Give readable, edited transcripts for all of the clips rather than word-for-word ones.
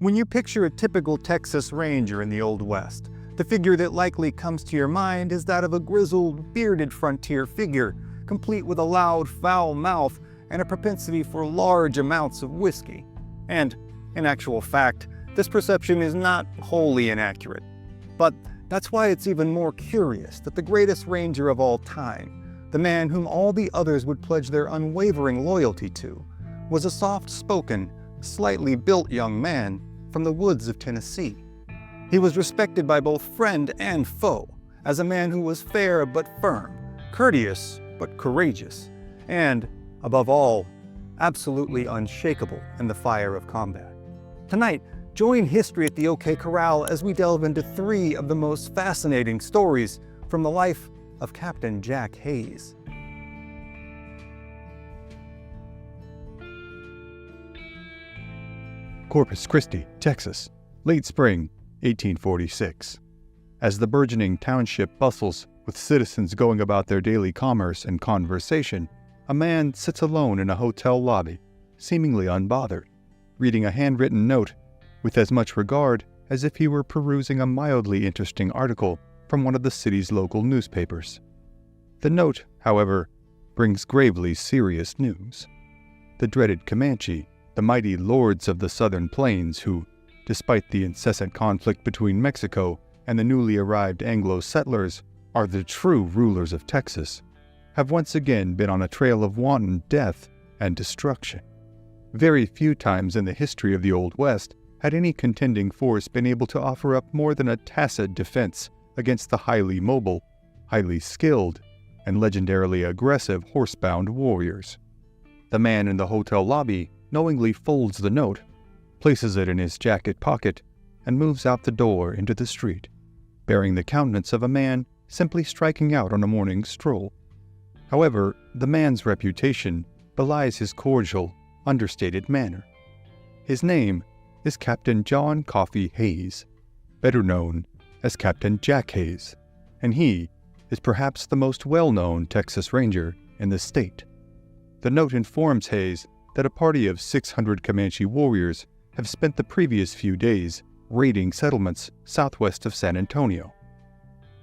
When you picture a typical Texas Ranger in the Old West, the figure that likely comes to your mind is that of a grizzled, bearded frontier figure, complete with a loud, foul mouth and a propensity for large amounts of whiskey. And, in actual fact, this perception is not wholly inaccurate. But that's why it's even more curious that the greatest ranger of all time, the man whom all the others would pledge their unwavering loyalty to, was a soft-spoken, slightly built young man from the woods of Tennessee. He was respected by both friend and foe as a man who was fair but firm, courteous but courageous, and, above all, absolutely unshakable in the fire of combat. Tonight, join history at the OK Corral as we delve into 3 of the most fascinating stories from the life of Captain Jack Hays. Corpus Christi, Texas, late spring, 1846. As the burgeoning township bustles with citizens going about their daily commerce and conversation, a man sits alone in a hotel lobby, seemingly unbothered, reading a handwritten note with as much regard as if he were perusing a mildly interesting article from one of the city's local newspapers. The note, however, brings gravely serious news. The dreaded Comanche, the mighty lords of the southern plains who, despite the incessant conflict between Mexico and the newly arrived Anglo settlers, are the true rulers of Texas, have once again been on a trail of wanton death and destruction. Very few times in the history of the Old West had any contending force been able to offer up more than a tacit defense against the highly mobile, highly skilled, and legendarily aggressive horsebound warriors. The man in the hotel lobby knowingly folds the note, places it in his jacket pocket, and moves out the door into the street, bearing the countenance of a man simply striking out on a morning stroll. However, the man's reputation belies his cordial, understated manner. His name is Captain John Coffee Hays, better known as Captain Jack Hays, and he is perhaps the most well-known Texas Ranger in the state. The note informs Hays that a party of 600 Comanche warriors have spent the previous few days raiding settlements southwest of San Antonio.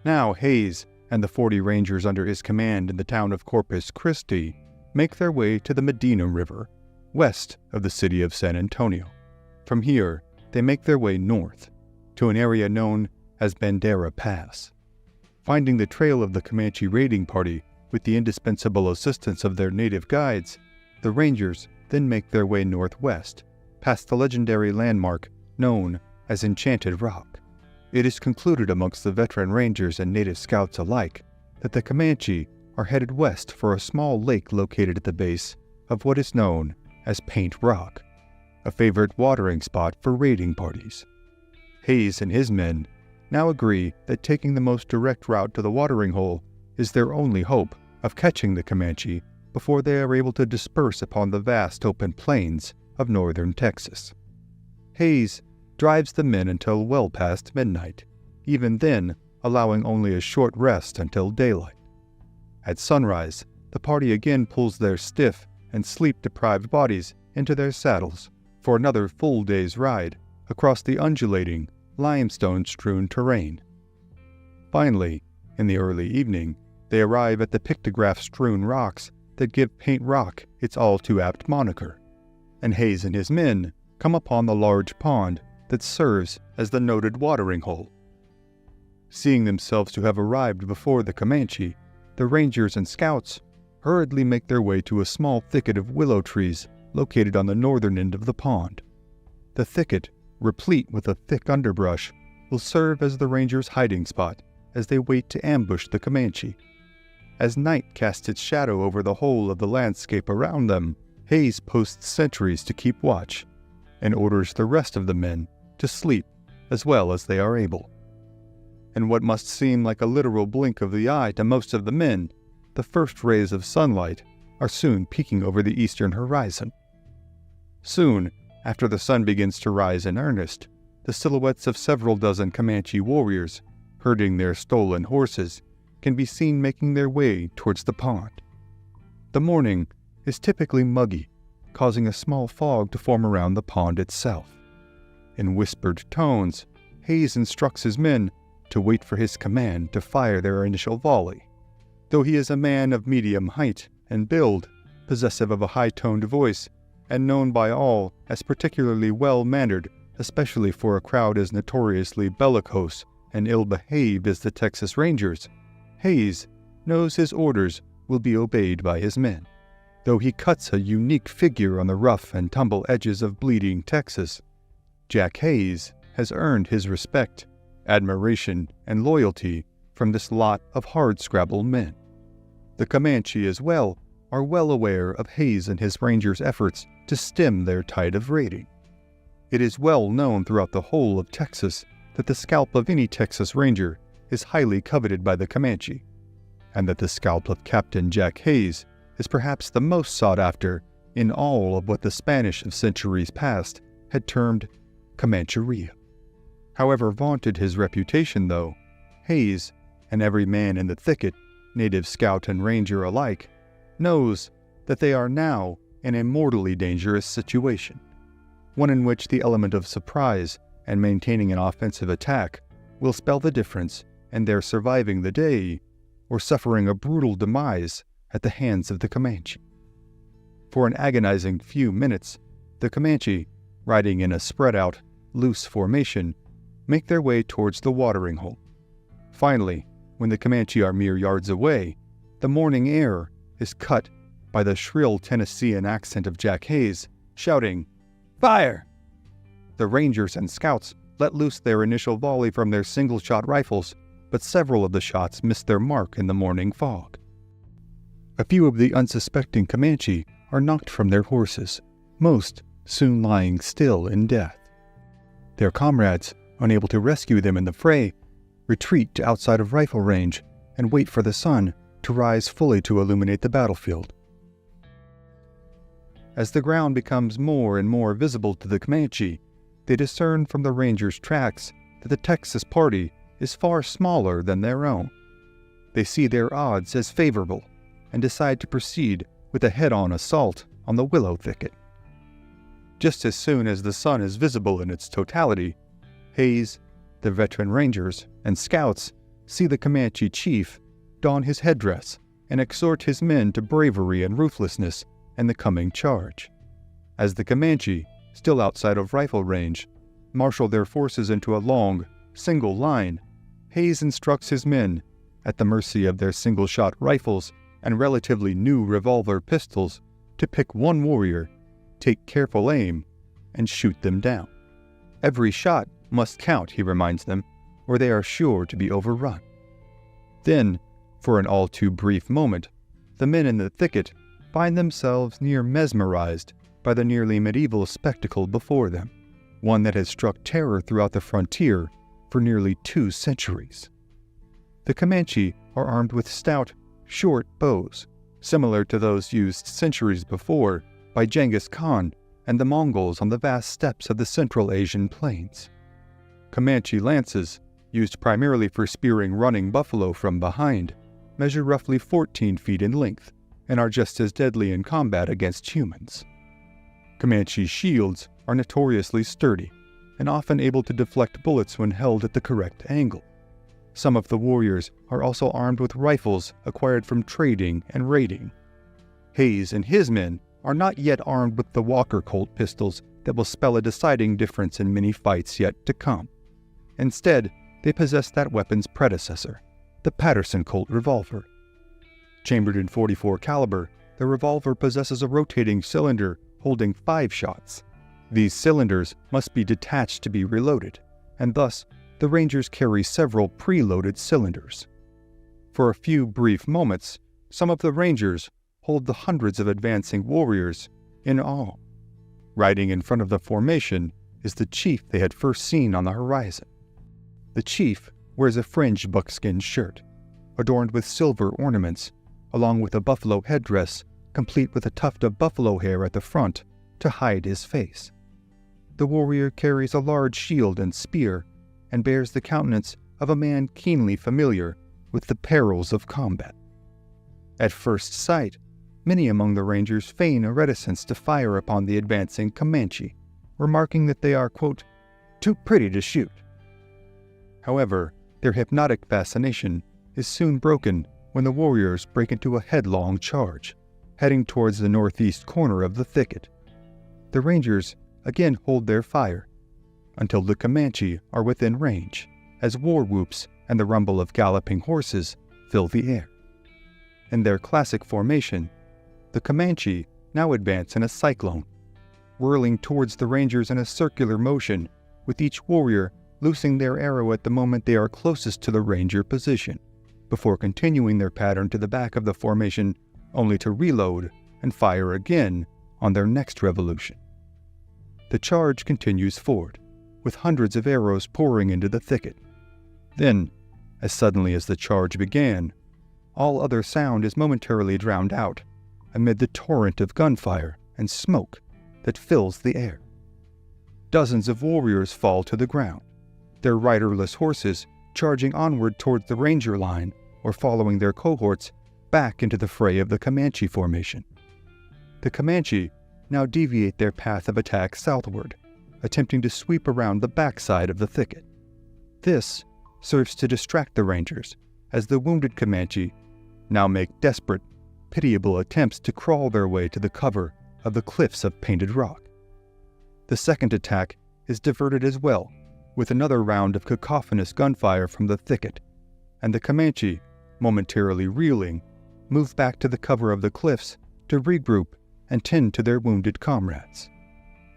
Now Hays and the 40 rangers under his command in the town of Corpus Christi make their way to the Medina River, west of the city of San Antonio. From here, they make their way north, to an area known as Bandera Pass. Finding the trail of the Comanche raiding party with the indispensable assistance of their native guides, the Rangers then make their way northwest, past the legendary landmark known as Enchanted Rock. It is concluded amongst the veteran Rangers and native scouts alike that the Comanche are headed west for a small lake located at the base of what is known as Paint Rock, a favorite watering spot for raiding parties. Hays and his men now agree that taking the most direct route to the watering hole is their only hope of catching the Comanche before they are able to disperse upon the vast open plains of northern Texas. Hays drives the men until well past midnight, even then allowing only a short rest until daylight. At sunrise, the party again pulls their stiff and sleep-deprived bodies into their saddles for another full day's ride across the undulating, limestone-strewn terrain. Finally, in the early evening, they arrive at the pictograph-strewn rocks that give Paint Rock its all-too-apt moniker, and Hays and his men come upon the large pond that serves as the noted watering hole. Seeing themselves to have arrived before the Comanche, the Rangers and Scouts hurriedly make their way to a small thicket of willow trees located on the northern end of the pond. The thicket, replete with a thick underbrush, will serve as the Rangers' hiding spot as they wait to ambush the Comanche. As night casts its shadow over the whole of the landscape around them, Hays posts sentries to keep watch, and orders the rest of the men to sleep as well as they are able. In what must seem like a literal blink of the eye to most of the men, the first rays of sunlight are soon peeking over the eastern horizon. Soon, after the sun begins to rise in earnest, the silhouettes of several dozen Comanche warriors, herding their stolen horses, can be seen making their way towards the pond. The morning is typically muggy, causing a small fog to form around the pond itself. In whispered tones, Hayes instructs his men to wait for his command to fire their initial volley. Though he is a man of medium height and build, possessive of a high-toned voice, and known by all as particularly well-mannered, especially for a crowd as notoriously bellicose and ill-behaved as the Texas Rangers, Hayes knows his orders will be obeyed by his men. Though he cuts a unique figure on the rough and tumble edges of bleeding Texas, Jack Hayes has earned his respect, admiration, and loyalty from this lot of hardscrabble men. The Comanche as well are well aware of Hayes and his Rangers' efforts to stem their tide of raiding. It is well known throughout the whole of Texas that the scalp of any Texas Ranger is highly coveted by the Comanche, and that the scalp of Captain Jack Hayes is perhaps the most sought after in all of what the Spanish of centuries past had termed Comancheria. However vaunted his reputation, though, Hayes, and every man in the thicket, native scout and ranger alike, knows that they are now in a mortally dangerous situation, one in which the element of surprise and maintaining an offensive attack will spell the difference in their surviving the day or suffering a brutal demise at the hands of the Comanche. For an agonizing few minutes, the Comanche, riding in a spread-out, loose formation, make their way towards the watering hole. Finally, when the Comanche are mere yards away, the morning air is cut by the shrill Tennessean accent of Jack Hayes, shouting, "Fire!" The Rangers and Scouts let loose their initial volley from their single-shot rifles, but several of the shots missed their mark in the morning fog. A few of the unsuspecting Comanche are knocked from their horses, most soon lying still in death. Their comrades, unable to rescue them in the fray, retreat to outside of rifle range and wait for the sun to rise fully to illuminate the battlefield. As the ground becomes more and more visible to the Comanche, they discern from the Rangers' tracks that the Texas party is far smaller than their own. They see their odds as favorable and decide to proceed with a head-on assault on the willow thicket. Just as soon as the sun is visible in its totality, Hayes, the veteran Rangers, and Scouts see the Comanche chief don his headdress and exhort his men to bravery and ruthlessness in the coming charge. As the Comanche, still outside of rifle range, marshal their forces into a long, single line, Hayes instructs his men, at the mercy of their single-shot rifles and relatively new revolver pistols, to pick one warrior, take careful aim, and shoot them down. Every shot must count, he reminds them, or they are sure to be overrun. Then, for an all too brief moment, the men in the thicket find themselves near mesmerized by the nearly medieval spectacle before them, one that has struck terror throughout the frontier for nearly 2 centuries. The Comanche are armed with stout, short bows, similar to those used centuries before by Genghis Khan and the Mongols on the vast steppes of the Central Asian plains. Comanche lances, used primarily for spearing running buffalo from behind, measure roughly 14 feet in length and are just as deadly in combat against humans. Comanche shields are notoriously sturdy and often able to deflect bullets when held at the correct angle. Some of the warriors are also armed with rifles acquired from trading and raiding. Hayes and his men are not yet armed with the Walker Colt pistols that will spell a deciding difference in many fights yet to come. Instead, they possess that weapon's predecessor, the Patterson Colt revolver. Chambered in .44 caliber, the revolver possesses a rotating cylinder holding 5 shots. These cylinders must be detached to be reloaded, and thus the Rangers carry several preloaded cylinders. For a few brief moments, some of the Rangers hold the hundreds of advancing warriors in awe. Riding in front of the formation is the chief they had first seen on the horizon. The chief wears a fringed buckskin shirt, adorned with silver ornaments, along with a buffalo headdress complete with a tuft of buffalo hair at the front to hide his face. The warrior carries a large shield and spear and bears the countenance of a man keenly familiar with the perils of combat. At first sight, many among the Rangers feign a reticence to fire upon the advancing Comanche, remarking that they are, quote, too pretty to shoot. However, their hypnotic fascination is soon broken when the warriors break into a headlong charge, heading towards the northeast corner of the thicket. The Rangers again hold their fire until the Comanche are within range, as war whoops and the rumble of galloping horses fill the air. In their classic formation, the Comanche now advance in a cyclone, whirling towards the Rangers in a circular motion, with each warrior loosing their arrow at the moment they are closest to the Ranger position, before continuing their pattern to the back of the formation, only to reload and fire again on their next revolution. The charge continues forward, with hundreds of arrows pouring into the thicket. Then, as suddenly as the charge began, all other sound is momentarily drowned out amid the torrent of gunfire and smoke that fills the air. Dozens of warriors fall to the ground, their riderless horses charging onward towards the Ranger line or following their cohorts back into the fray of the Comanche formation. The Comanche now deviate their path of attack southward, attempting to sweep around the backside of the thicket. This serves to distract the Rangers, as the wounded Comanche now make desperate, pitiable attempts to crawl their way to the cover of the cliffs of painted rock. The second attack is diverted as well, with another round of cacophonous gunfire from the thicket, and the Comanche, momentarily reeling, move back to the cover of the cliffs to regroup and tend to their wounded comrades.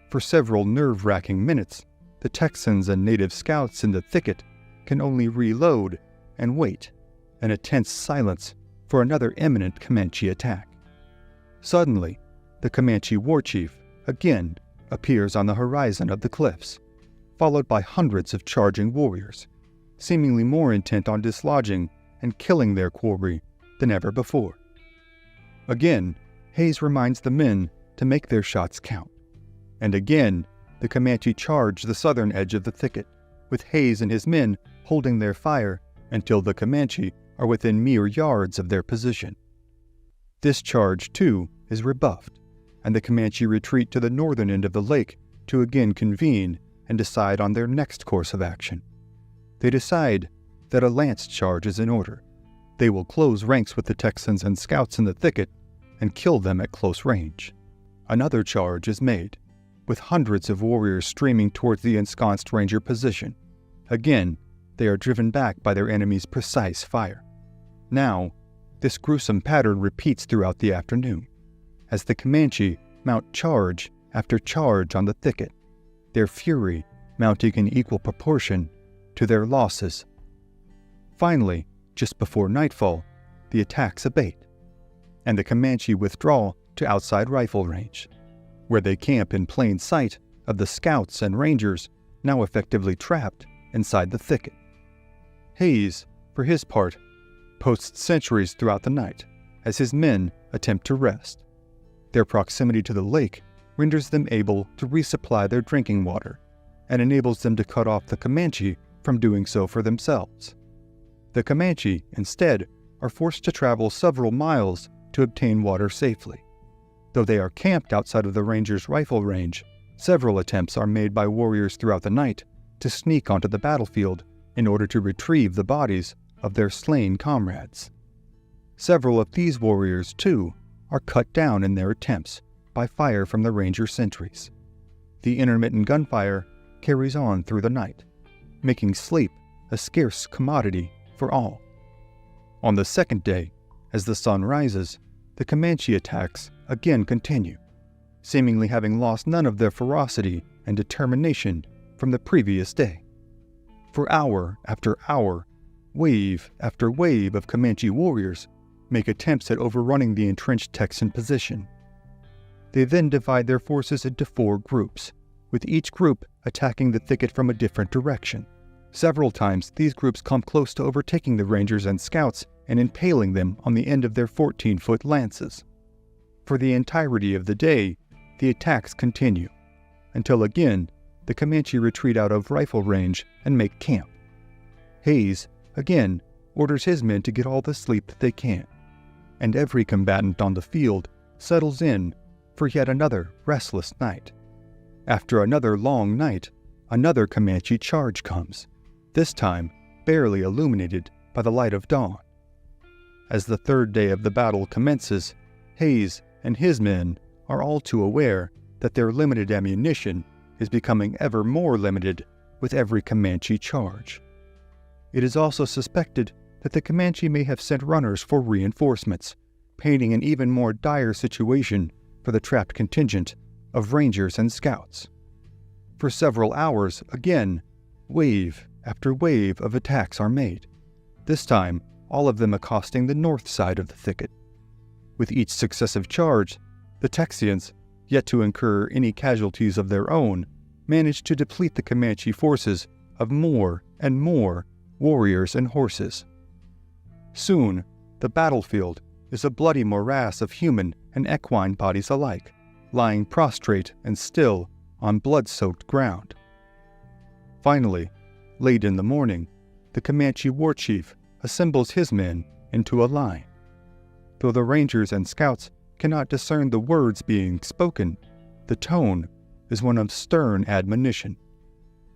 For several nerve-wracking minutes, the Texans and native scouts in the thicket can only reload and wait in a tense silence for another imminent Comanche attack. Suddenly, the Comanche war chief again appears on the horizon of the cliffs, followed by hundreds of charging warriors, seemingly more intent on dislodging and killing their quarry than ever before. Again, Hayes reminds the men to make their shots count, and again the Comanche charge the southern edge of the thicket, with Hayes and his men holding their fire until the Comanche are within mere yards of their position. This charge, too, is rebuffed, and the Comanche retreat to the northern end of the lake to again convene and decide on their next course of action. They decide that a lance charge is in order. They will close ranks with the Texans and scouts in the thicket and kill them at close range. Another charge is made, with hundreds of warriors streaming towards the ensconced Ranger position. Again, they are driven back by their enemy's precise fire. Now, this gruesome pattern repeats throughout the afternoon, as the Comanche mount charge after charge on the thicket, their fury mounting in equal proportion to their losses. Finally, just before nightfall, the attacks abate, and the Comanche withdraw to outside rifle range, where they camp in plain sight of the scouts and Rangers now effectively trapped inside the thicket. Hayes, for his part, posts sentries throughout the night as his men attempt to rest. Their proximity to the lake renders them able to resupply their drinking water and enables them to cut off the Comanche from doing so for themselves. The Comanche, instead, are forced to travel several miles to obtain water safely. Though they are camped outside of the Rangers' rifle range, several attempts are made by warriors throughout the night to sneak onto the battlefield in order to retrieve the bodies of their slain comrades. Several of these warriors, too, are cut down in their attempts by fire from the Ranger sentries. The intermittent gunfire carries on through the night, making sleep a scarce commodity for all. On the second day, as the sun rises, the Comanche attacks again continue, seemingly having lost none of their ferocity and determination from the previous day. For hour after hour, wave after wave of Comanche warriors make attempts at overrunning the entrenched Texan position. They then divide their forces into 4 groups, with each group attacking the thicket from a different direction. Several times, these groups come close to overtaking the Rangers and scouts and impaling them on the end of their 14-foot lances. For the entirety of the day, the attacks continue, until again, the Comanche retreat out of rifle range and make camp. Hayes, again, orders his men to get all the sleep that they can, and every combatant on the field settles in for yet another restless night. After another long night, another Comanche charge comes, this time barely illuminated by the light of dawn. As the third day of the battle commences, Hayes and his men are all too aware that their limited ammunition is becoming ever more limited with every Comanche charge. It is also suspected that the Comanche may have sent runners for reinforcements, painting an even more dire situation for the trapped contingent of Rangers and Scouts. For several hours, again, wave after wave of attacks are made, this time all of them accosting the north side of the thicket. With each successive charge, the Texians, yet to incur any casualties of their own, manage to deplete the Comanche forces of more and more warriors and horses. Soon, the battlefield is a bloody morass of human and equine bodies alike, lying prostrate and still on blood-soaked ground. Finally, late in the morning, the Comanche war chief assembles his men into a line. Though the Rangers and Scouts cannot discern the words being spoken, the tone is one of stern admonition.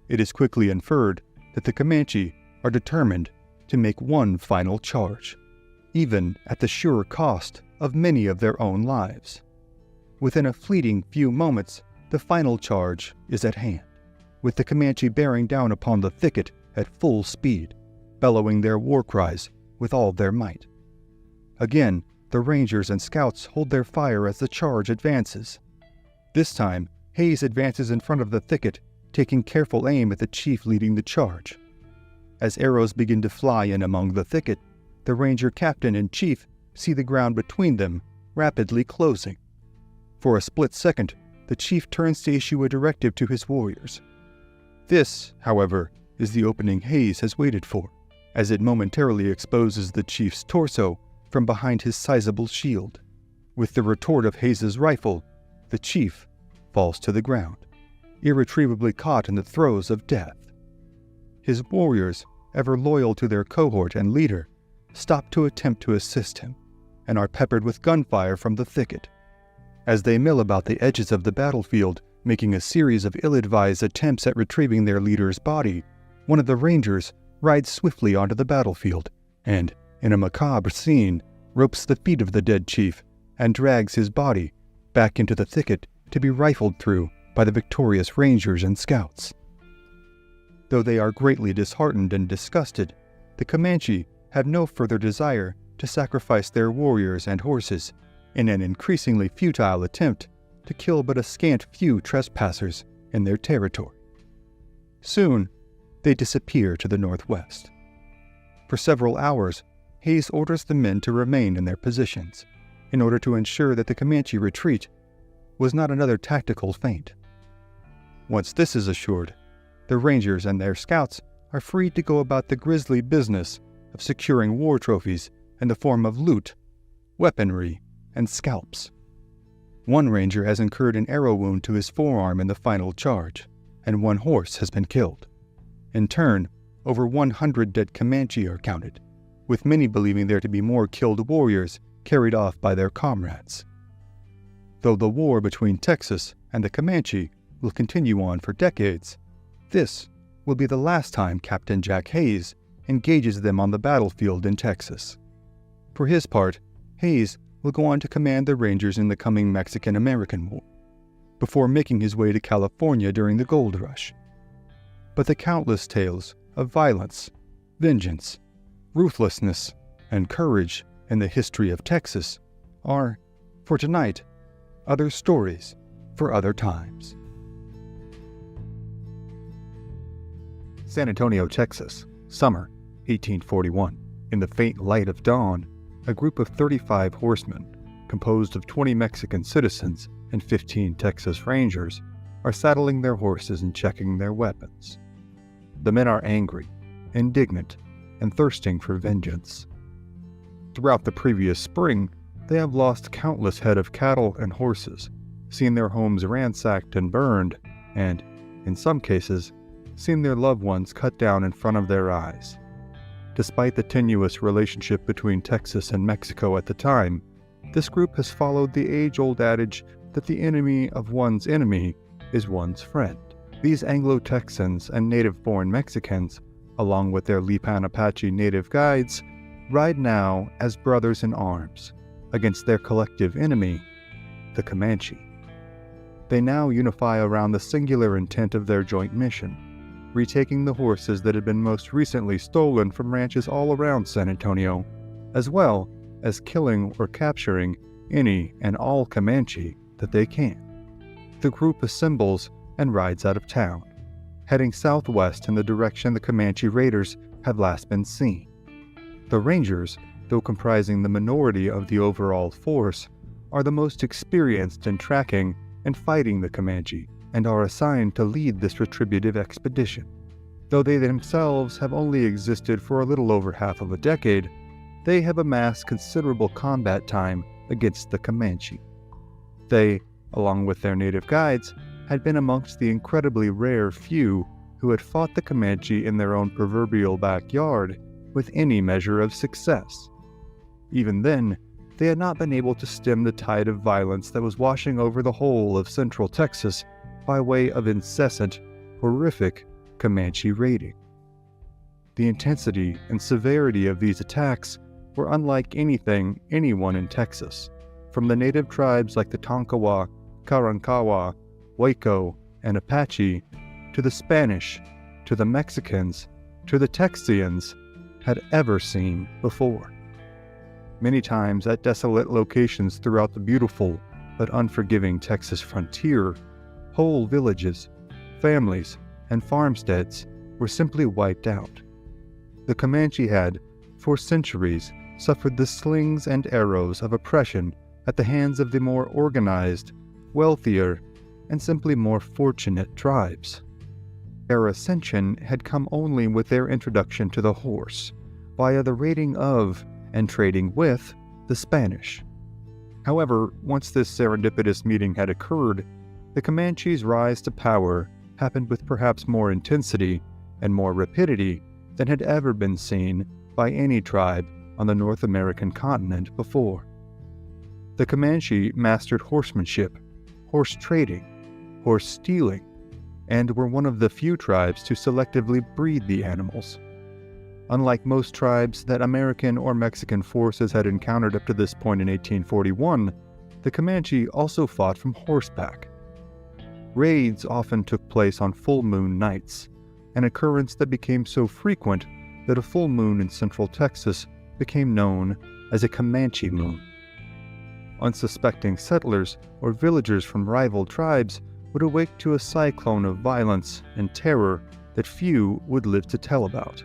It is quickly inferred that the Comanche are determined to make one final charge, even at the sure cost of many of their own lives. Within a fleeting few moments, the final charge is at hand, with the Comanche bearing down upon the thicket at full speed, bellowing their war cries with all their might. Again, the Rangers and Scouts hold their fire as the charge advances. This time, Hayes advances in front of the thicket, taking careful aim at the chief leading the charge. As arrows begin to fly in among the thicket, the Ranger captain and chief see the ground between them rapidly closing. For a split second, the chief turns to issue a directive to his warriors. This, however, is the opening Hayes has waited for, as it momentarily exposes the chief's torso from behind his sizable shield. With the retort of Hayes's rifle, the chief falls to the ground, irretrievably caught in the throes of death. His warriors, ever loyal to their cohort and leader, stop to attempt to assist him, and are peppered with gunfire from the thicket. As they mill about the edges of the battlefield, making a series of ill-advised attempts at retrieving their leader's body, one of the Rangers rides swiftly onto the battlefield and, in a macabre scene, ropes the feet of the dead chief and drags his body back into the thicket to be rifled through by the victorious Rangers and Scouts. Though they are greatly disheartened and disgusted, the Comanche have no further desire to sacrifice their warriors and horses in an increasingly futile attempt to kill but a scant few trespassers in their territory. Soon, they disappear to the northwest. For several hours, Hayes orders the men to remain in their positions, in order to ensure that the Comanche retreat was not another tactical feint. Once this is assured, the Rangers and their Scouts are free to go about the grisly business of securing war trophies in the form of loot, weaponry, and scalps. One Ranger has incurred an arrow wound to his forearm in the final charge, and one horse has been killed. In turn, over 100 dead Comanche are counted, with many believing there to be more killed warriors carried off by their comrades. Though the war between Texas and the Comanche will continue on for decades, this will be the last time Captain Jack Hayes engages them on the battlefield in Texas. For his part, Hayes will go on to command the Rangers in the coming Mexican-American War, before making his way to California during the Gold Rush. But the countless tales of violence, vengeance, ruthlessness, and courage in the history of Texas are, for tonight, other stories for other times. San Antonio, Texas, summer 1841. In the faint light of dawn, a group of 35 horsemen, composed of 20 Mexican citizens and 15 Texas Rangers, are saddling their horses and checking their weapons. The men are angry, indignant, and thirsting for vengeance. Throughout the previous spring, they have lost countless head of cattle and horses, seen their homes ransacked and burned, and, in some cases, seen their loved ones cut down in front of their eyes. Despite the tenuous relationship between Texas and Mexico at the time, this group has followed the age-old adage that the enemy of one's enemy is one's friend. These Anglo-Texans and native-born Mexicans, along with their Lipan Apache native guides, ride now as brothers in arms against their collective enemy, the Comanche. They now unify around the singular intent of their joint mission, retaking the horses that had been most recently stolen from ranches all around San Antonio, as well as killing or capturing any and all Comanche that they can. The group assembles and rides out of town, heading southwest in the direction the Comanche raiders had last been seen. The Rangers, though comprising the minority of the overall force, are the most experienced in tracking and fighting the Comanche, and are assigned to lead this retributive expedition. Though they themselves have only existed for a little over half of a decade, they have amassed considerable combat time against the Comanche. They, along with their native guides, had been amongst the incredibly rare few who had fought the Comanche in their own proverbial backyard with any measure of success. Even then, they had not been able to stem the tide of violence that was washing over the whole of central Texas by way of incessant, horrific Comanche raiding. The intensity and severity of these attacks were unlike anything anyone in Texas, from the native tribes like the Tonkawa, Karankawa, Waco, and Apache, to the Spanish, to the Mexicans, to the Texians, had ever seen before. Many times at desolate locations throughout the beautiful but unforgiving Texas frontier, whole villages, families, and farmsteads were simply wiped out. The Comanche had, for centuries, suffered the slings and arrows of oppression at the hands of the more organized, wealthier, and simply more fortunate tribes. Their ascension had come only with their introduction to the horse, via the raiding of and trading with the Spanish. However, once this serendipitous meeting had occurred, the Comanche's rise to power happened with perhaps more intensity and more rapidity than had ever been seen by any tribe on the North American continent before. The Comanche mastered horsemanship, horse trading, horse stealing, and were one of the few tribes to selectively breed the animals. Unlike most tribes that American or Mexican forces had encountered up to this point in 1841, the Comanche also fought from horseback. Raids often took place on full moon nights, an occurrence that became so frequent that a full moon in central Texas became known as a Comanche moon. Unsuspecting settlers or villagers from rival tribes would awake to a cyclone of violence and terror that few would live to tell about.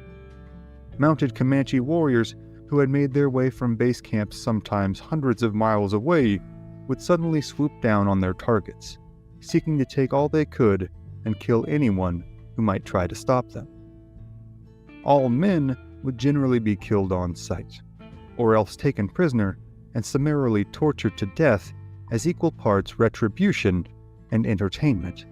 Mounted Comanche warriors who had made their way from base camps sometimes hundreds of miles away would suddenly swoop down on their targets, seeking to take all they could and kill anyone who might try to stop them. All men would generally be killed on sight, or else taken prisoner and summarily tortured to death as equal parts retribution and entertainment.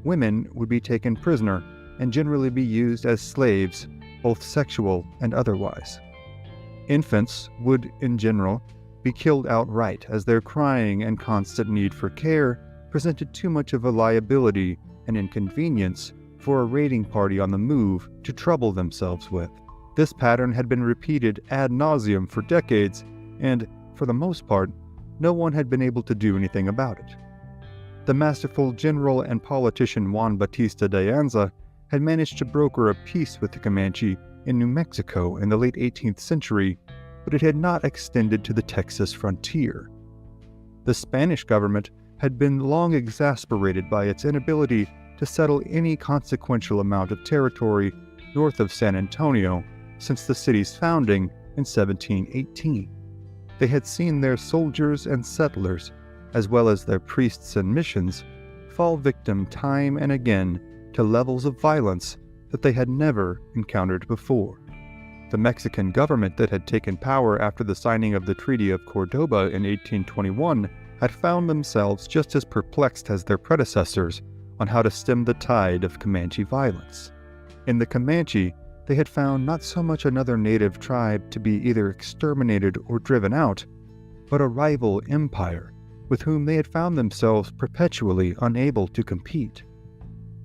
Women would be taken prisoner and generally be used as slaves, both sexual and otherwise. Infants would, in general, be killed outright as their crying and constant need for care presented too much of a liability and inconvenience for a raiding party on the move to trouble themselves with. This pattern had been repeated ad nauseum for decades, and, for the most part, no one had been able to do anything about it. The masterful general and politician Juan Bautista de Anza had managed to broker a peace with the Comanche in New Mexico in the late 18th century, but it had not extended to the Texas frontier. The Spanish government had been long exasperated by its inability to settle any consequential amount of territory north of San Antonio since the city's founding in 1718. They had seen their soldiers and settlers, as well as their priests and missions, fall victim time and again to levels of violence that they had never encountered before. The Mexican government that had taken power after the signing of the Treaty of Cordoba in 1821 had found themselves just as perplexed as their predecessors on how to stem the tide of Comanche violence. In the Comanche, they had found not so much another native tribe to be either exterminated or driven out, but a rival empire with whom they had found themselves perpetually unable to compete.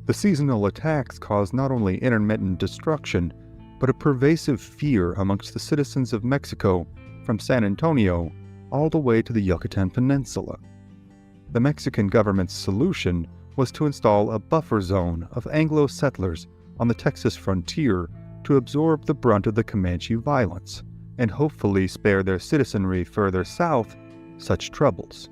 The seasonal attacks caused not only intermittent destruction, but a pervasive fear amongst the citizens of Mexico from San Antonio all the way to the Yucatan Peninsula. The Mexican government's solution was to install a buffer zone of Anglo settlers on the Texas frontier to absorb the brunt of the Comanche violence and hopefully spare their citizenry further south such troubles.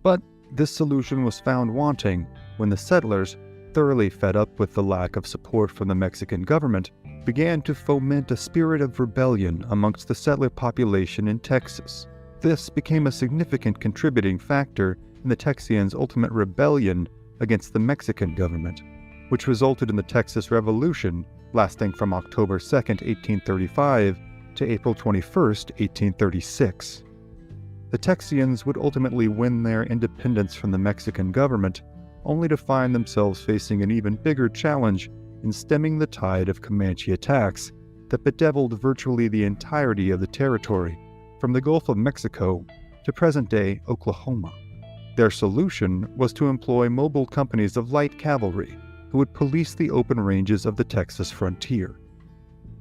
But this solution was found wanting when the settlers, thoroughly fed up with the lack of support from the Mexican government, began to foment a spirit of rebellion amongst the settler population in Texas. This became a significant contributing factor in the Texians' ultimate rebellion against the Mexican government, which resulted in the Texas Revolution lasting from October 2, 1835 to April 21, 1836. The Texians would ultimately win their independence from the Mexican government, only to find themselves facing an even bigger challenge in stemming the tide of Comanche attacks that bedeviled virtually the entirety of the territory, from the Gulf of Mexico to present-day Oklahoma. Their solution was to employ mobile companies of light cavalry who would police the open ranges of the Texas frontier.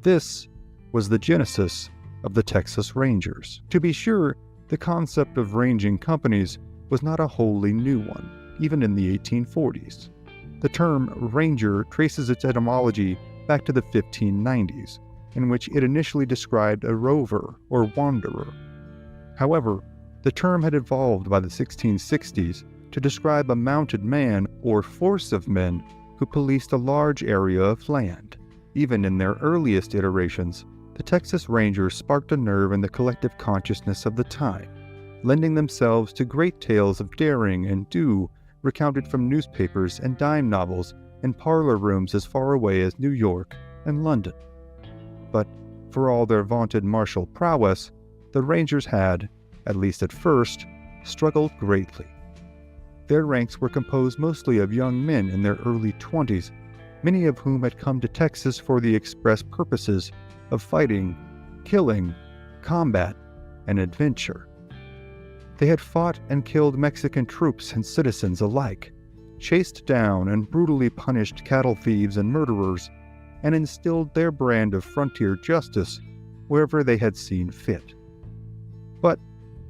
This was the genesis of the Texas Rangers. To be sure, the concept of ranging companies was not a wholly new one, even in the 1840s. The term ranger traces its etymology back to the 1590s, in which it initially described a rover or wanderer. However, the term had evolved by the 1660s to describe a mounted man or force of men who policed a large area of land. Even in their earliest iterations, the Texas Rangers sparked a nerve in the collective consciousness of the time, lending themselves to great tales of daring and do recounted from newspapers and dime novels in parlor rooms as far away as New York and London. But for all their vaunted martial prowess, the Rangers had, at least at first, struggled greatly. Their ranks were composed mostly of young men in their early 20s, many of whom had come to Texas for the express purposes of fighting, killing, combat, and adventure. They had fought and killed Mexican troops and citizens alike, chased down and brutally punished cattle thieves and murderers, and instilled their brand of frontier justice wherever they had seen fit. But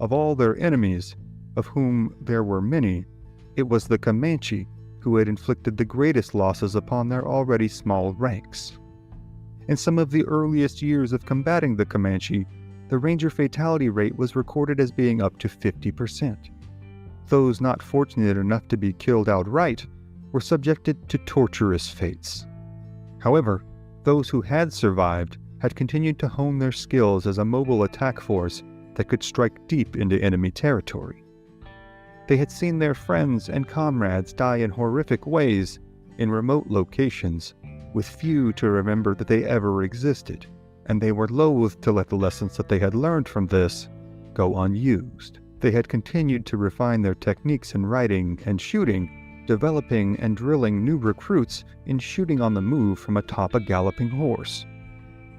of all their enemies, of whom there were many, it was the Comanche who had inflicted the greatest losses upon their already small ranks. In some of the earliest years of combating the Comanche, the Ranger fatality rate was recorded as being up to 50%. Those not fortunate enough to be killed outright were subjected to torturous fates. However, those who had survived had continued to hone their skills as a mobile attack force that could strike deep into enemy territory. They had seen their friends and comrades die in horrific ways in remote locations, with few to remember that they ever existed, and they were loath to let the lessons that they had learned from this go unused. They had continued to refine their techniques in riding and shooting, developing and drilling new recruits in shooting on the move from atop a galloping horse.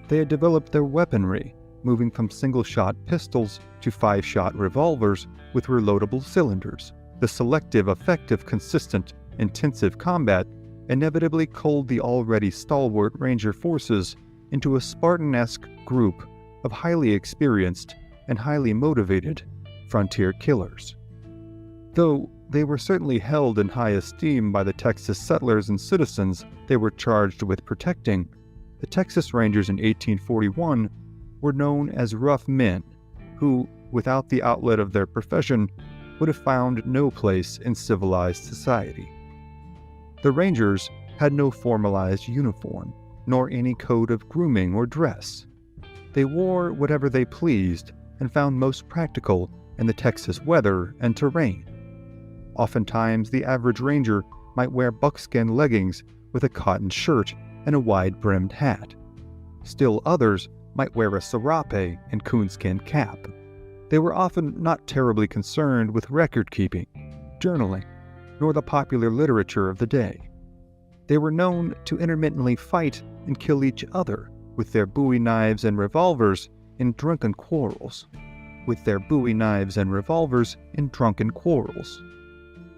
They had developed their weaponry, moving from single-shot pistols to 5-shot revolvers with reloadable cylinders. The selective, effective, consistent, intensive combat inevitably culled the already stalwart Ranger forces into a Spartan-esque group of highly experienced and highly motivated frontier killers. Though they were certainly held in high esteem by the Texas settlers and citizens they were charged with protecting, the Texas Rangers in 1841 were known as rough men who, without the outlet of their profession, would have found no place in civilized society. The Rangers had no formalized uniform, nor any code of grooming or dress. They wore whatever they pleased and found most practical in the Texas weather and terrain. Oftentimes, the average Ranger might wear buckskin leggings with a cotton shirt and a wide-brimmed hat. Still others might wear a serape and coonskin cap. They were often not terribly concerned with record-keeping, journaling, nor the popular literature of the day. They were known to intermittently fight and kill each other with their bowie knives and revolvers in drunken quarrels.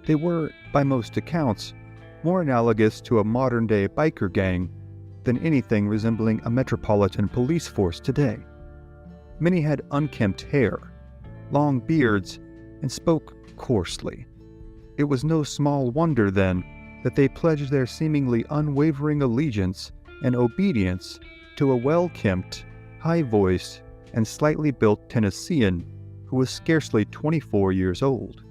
They were, by most accounts, more analogous to a modern-day biker gang than anything resembling a metropolitan police force today. Many had unkempt hair, long beards, and spoke coarsely. It was no small wonder, then, that they pledged their seemingly unwavering allegiance and obedience to a well-kempt, high-voiced, and slightly built Tennessean who was scarcely 24 years old.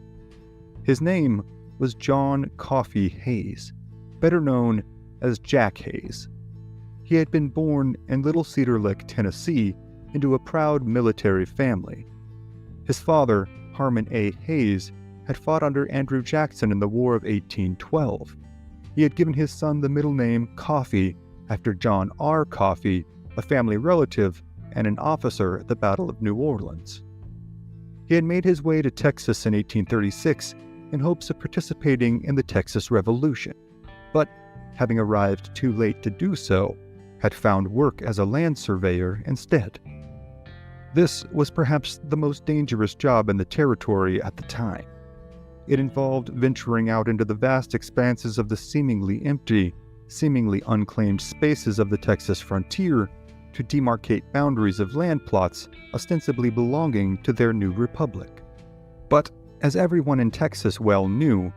His name was John Coffee Hayes, better known as Jack Hayes. He had been born in Little Cedar Lick, Tennessee, into a proud military family. His father, Harmon A. Hayes, had fought under Andrew Jackson in the War of 1812. He had given his son the middle name Coffee after John R. Coffee, a family relative and an officer at the Battle of New Orleans. He had made his way to Texas in 1836 in hopes of participating in the Texas Revolution, but, having arrived too late to do so, had found work as a land surveyor instead. This was perhaps the most dangerous job in the territory at the time. It involved venturing out into the vast expanses of the seemingly empty, seemingly unclaimed spaces of the Texas frontier to demarcate boundaries of land plots ostensibly belonging to their new republic. But, as everyone in Texas well knew,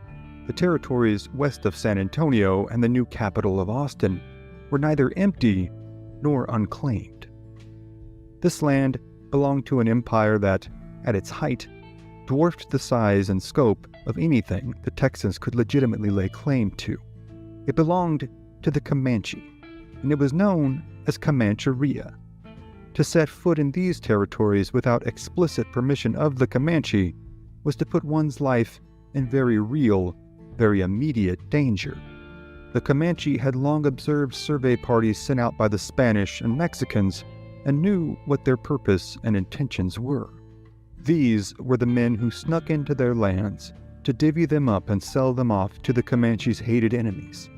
the territories west of San Antonio and the new capital of Austin were neither empty nor unclaimed. This land belonged to an empire that, at its height, dwarfed the size and scope of anything the Texans could legitimately lay claim to. It belonged to the Comanche, and it was known as Comancheria. To set foot in these territories without explicit permission of the Comanche was to put one's life in very real, very immediate danger. The Comanche had long observed survey parties sent out by the Spanish and Mexicans and knew what their purpose and intentions were. These were the men who snuck into their lands to divvy them up and sell them off to the Comanche's hated enemies.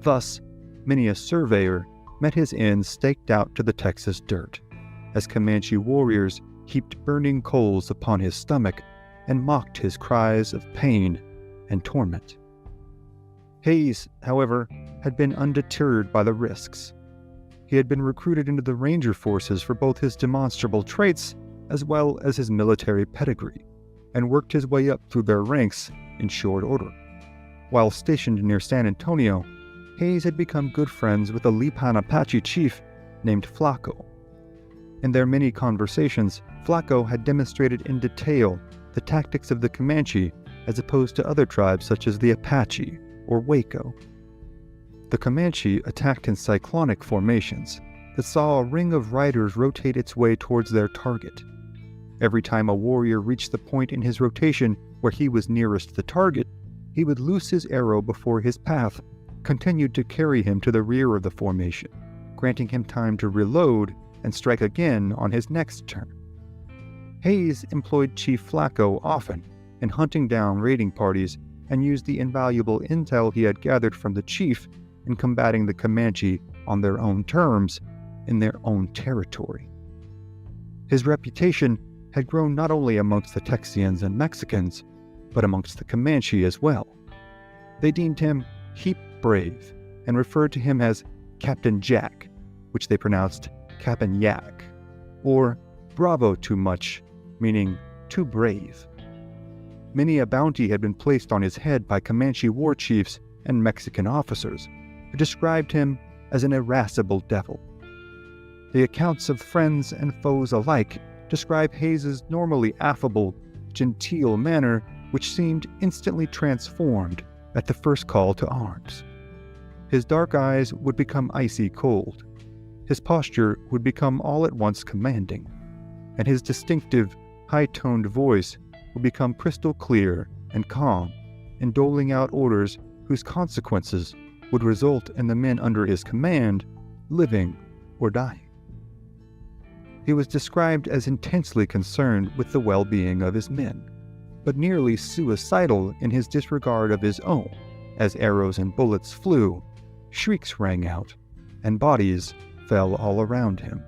Thus, many a surveyor met his end staked out to the Texas dirt, as Comanche warriors heaped burning coals upon his stomach and mocked his cries of pain and torment. Hayes, however, had been undeterred by the risks. He had been recruited into the Ranger forces for both his demonstrable traits as well as his military pedigree, and worked his way up through their ranks in short order. While stationed near San Antonio, Hayes had become good friends with a Lipan Apache chief named Flaco. In their many conversations, Flaco had demonstrated in detail the tactics of the Comanche as opposed to other tribes such as the Apache or Waco. The Comanche attacked in cyclonic formations that saw a ring of riders rotate its way towards their target. Every time a warrior reached the point in his rotation where he was nearest the target, he would loose his arrow before his path continued to carry him to the rear of the formation, granting him time to reload and strike again on his next turn. Hayes employed Chief Flaco often in hunting down raiding parties and used the invaluable intel he had gathered from the chief in combating the Comanche on their own terms in their own territory. His reputation had grown not only amongst the Texians and Mexicans, but amongst the Comanche as well. They deemed him heap brave and referred to him as Captain Jack, which they pronounced Cap'n Yak, or bravo too much, meaning too brave. Many a bounty had been placed on his head by Comanche war chiefs and Mexican officers, who described him as an irascible devil. The accounts of friends and foes alike describe Hayes's normally affable, genteel manner, which seemed instantly transformed at the first call to arms. His dark eyes would become icy cold. His posture would become all at once commanding, and his distinctive, high-toned voice would become crystal clear and calm in doling out orders whose consequences would result in the men under his command living or dying. He was described as intensely concerned with the well-being of his men, but nearly suicidal in his disregard of his own, as arrows and bullets flew, shrieks rang out, and bodies fell all around him.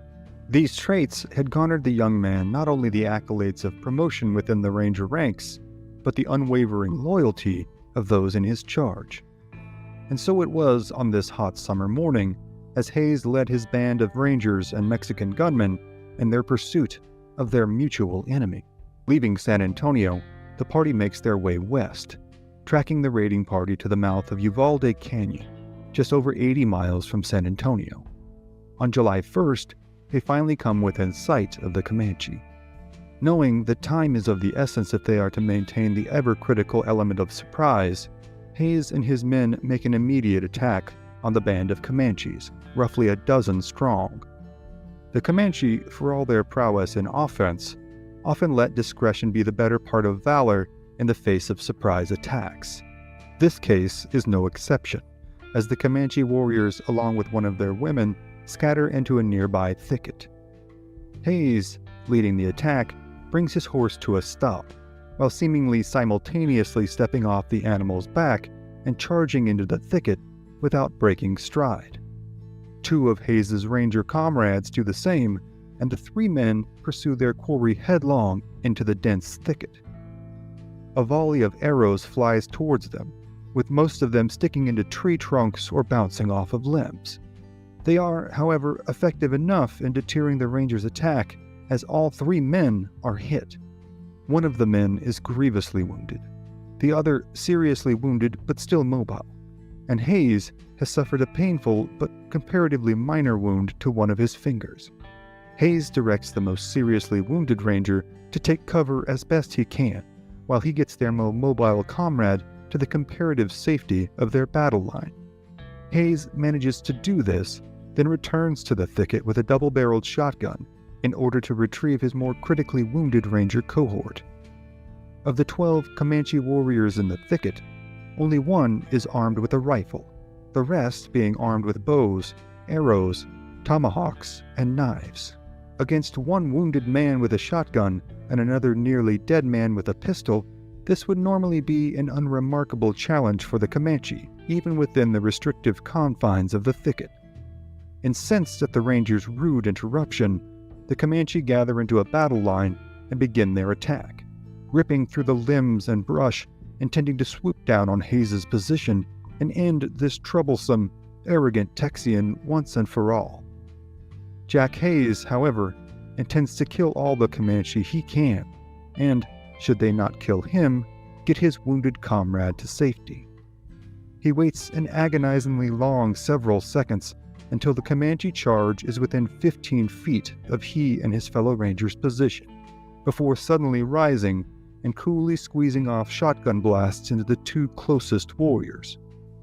These traits had garnered the young man not only the accolades of promotion within the Ranger ranks, but the unwavering loyalty of those in his charge. And so it was on this hot summer morning, as Hayes led his band of Rangers and Mexican gunmen in their pursuit of their mutual enemy. Leaving San Antonio, the party makes their way west, tracking the raiding party to the mouth of Uvalde Canyon, just over 80 miles from San Antonio. On July 1st, they finally come within sight of the Comanche. Knowing that time is of the essence if they are to maintain the ever-critical element of surprise, Hayes and his men make an immediate attack on the band of Comanches, roughly a dozen strong. The Comanche, for all their prowess in offense, often let discretion be the better part of valor in the face of surprise attacks. This case is no exception, as the Comanche warriors, along with one of their women, scatter into a nearby thicket. Hayes, leading the attack, brings his horse to a stop, while seemingly simultaneously stepping off the animal's back and charging into the thicket without breaking stride. Two of Hayes's ranger comrades do the same, and the three men pursue their quarry headlong into the dense thicket. A volley of arrows flies towards them, with most of them sticking into tree trunks or bouncing off of limbs. They are, however, effective enough in deterring the rangers' attack, as all three men are hit. One of the men is grievously wounded, the other seriously wounded but still mobile, and Hayes has suffered a painful but comparatively minor wound to one of his fingers. Hayes directs the most seriously wounded ranger to take cover as best he can, while he gets their more mobile comrade to the comparative safety of their battle line. Hayes manages to do this, then returns to the thicket with a double-barreled shotgun in order to retrieve his more critically wounded ranger cohort. Of the 12 Comanche warriors in the thicket, only one is armed with a rifle, the rest being armed with bows, arrows, tomahawks, and knives. Against one wounded man with a shotgun and another nearly dead man with a pistol, this would normally be an unremarkable challenge for the Comanche, even within the restrictive confines of the thicket. Incensed at the rangers' rude interruption, the Comanche gather into a battle line and begin their attack, ripping through the limbs and brush, intending to swoop down on Hayes's position and end this troublesome, arrogant Texian once and for all. Jack Hayes, however, intends to kill all the Comanche he can, and, should they not kill him, get his wounded comrade to safety. He waits an agonizingly long several seconds until the Comanche charge is within 15 feet of he and his fellow ranger's position, before suddenly rising and coolly squeezing off shotgun blasts into the two closest warriors.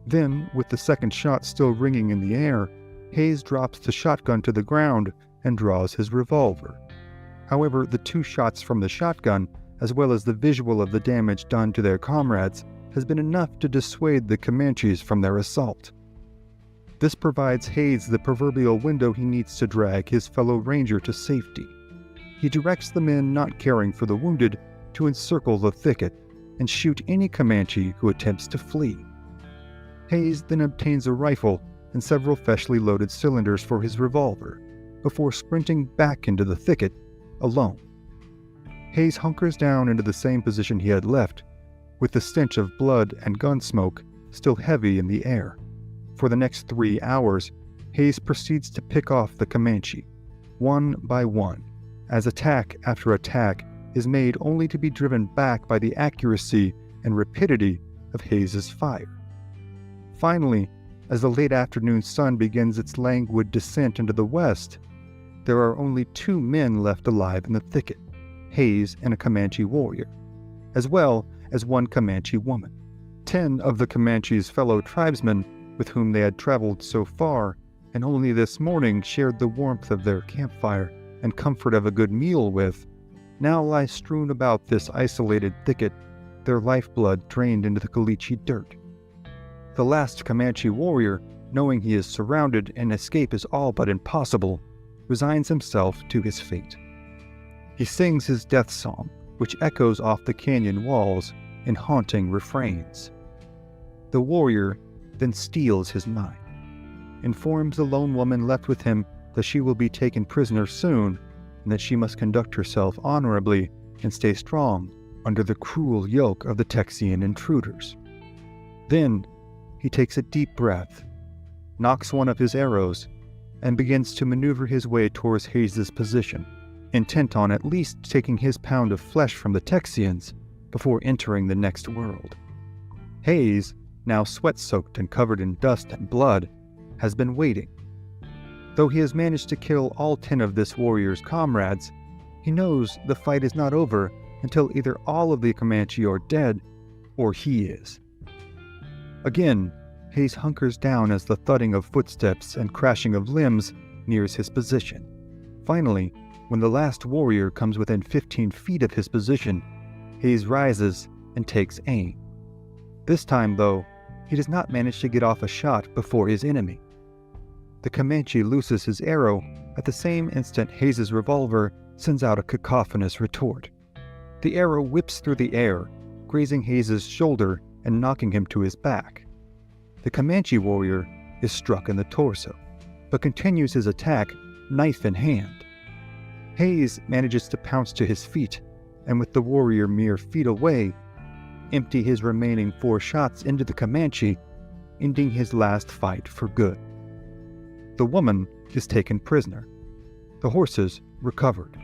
Then, with the second shot still ringing in the air, Hayes drops the shotgun to the ground and draws his revolver. However, the two shots from the shotgun, as well as the visual of the damage done to their comrades, has been enough to dissuade the Comanches from their assault. This provides Hayes the proverbial window he needs to drag his fellow ranger to safety. He directs the men not caring for the wounded to encircle the thicket and shoot any Comanche who attempts to flee. Hayes then obtains a rifle and several freshly loaded cylinders for his revolver, before sprinting back into the thicket alone. Hayes hunkers down into the same position he had left, with the stench of blood and gun smoke still heavy in the air. For the next 3 hours, Hayes proceeds to pick off the Comanche, one by one, as attack after attack is made only to be driven back by the accuracy and rapidity of Hayes's fire. Finally, as the late afternoon sun begins its languid descent into the west, there are only 2 men left alive in the thicket, Hayes and a Comanche warrior, as well as one Comanche woman. 10 of the Comanche's fellow tribesmen, with whom they had traveled so far, and only this morning shared the warmth of their campfire and comfort of a good meal with, now lie strewn about this isolated thicket, their lifeblood drained into the caliche dirt. The last Comanche warrior, knowing he is surrounded and escape is all but impossible, resigns himself to his fate. He sings his death song, which echoes off the canyon walls in haunting refrains. The warrior then steals his mind, informs the lone woman left with him that she will be taken prisoner soon, and that she must conduct herself honorably and stay strong under the cruel yoke of the Texian intruders. Then, he takes a deep breath, nocks one of his arrows, and begins to maneuver his way towards Hayes' position, intent on at least taking his pound of flesh from the Texians before entering the next world. Hayes, now sweat-soaked and covered in dust and blood, has been waiting. Though he has managed to kill all 10 of this warrior's comrades, he knows the fight is not over until either all of the Comanche are dead or he is. Again, Hayes hunkers down as the thudding of footsteps and crashing of limbs nears his position. Finally, when the last warrior comes within 15 feet of his position, Hayes rises and takes aim. This time, though, he does not manage to get off a shot before his enemy. The Comanche looses his arrow at the same instant Hayes' revolver sends out a cacophonous retort. The arrow whips through the air, grazing Hayes' shoulder and knocking him to his back. The Comanche warrior is struck in the torso, but continues his attack, knife in hand. Hayes manages to pounce to his feet, and with the warrior mere feet away, empty his remaining 4 shots into the Comanche, ending his last fight for good. The woman is taken prisoner, the horses recovered,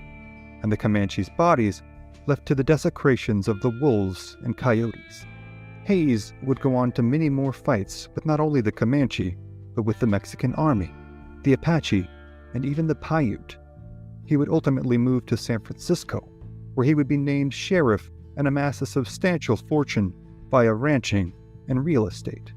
and the Comanche's bodies left to the desecrations of the wolves and coyotes. Hayes would go on to many more fights with not only the Comanche, but with the Mexican army, the Apache, and even the Paiute. He would ultimately move to San Francisco, where he would be named sheriff and amass a substantial fortune via ranching and real estate.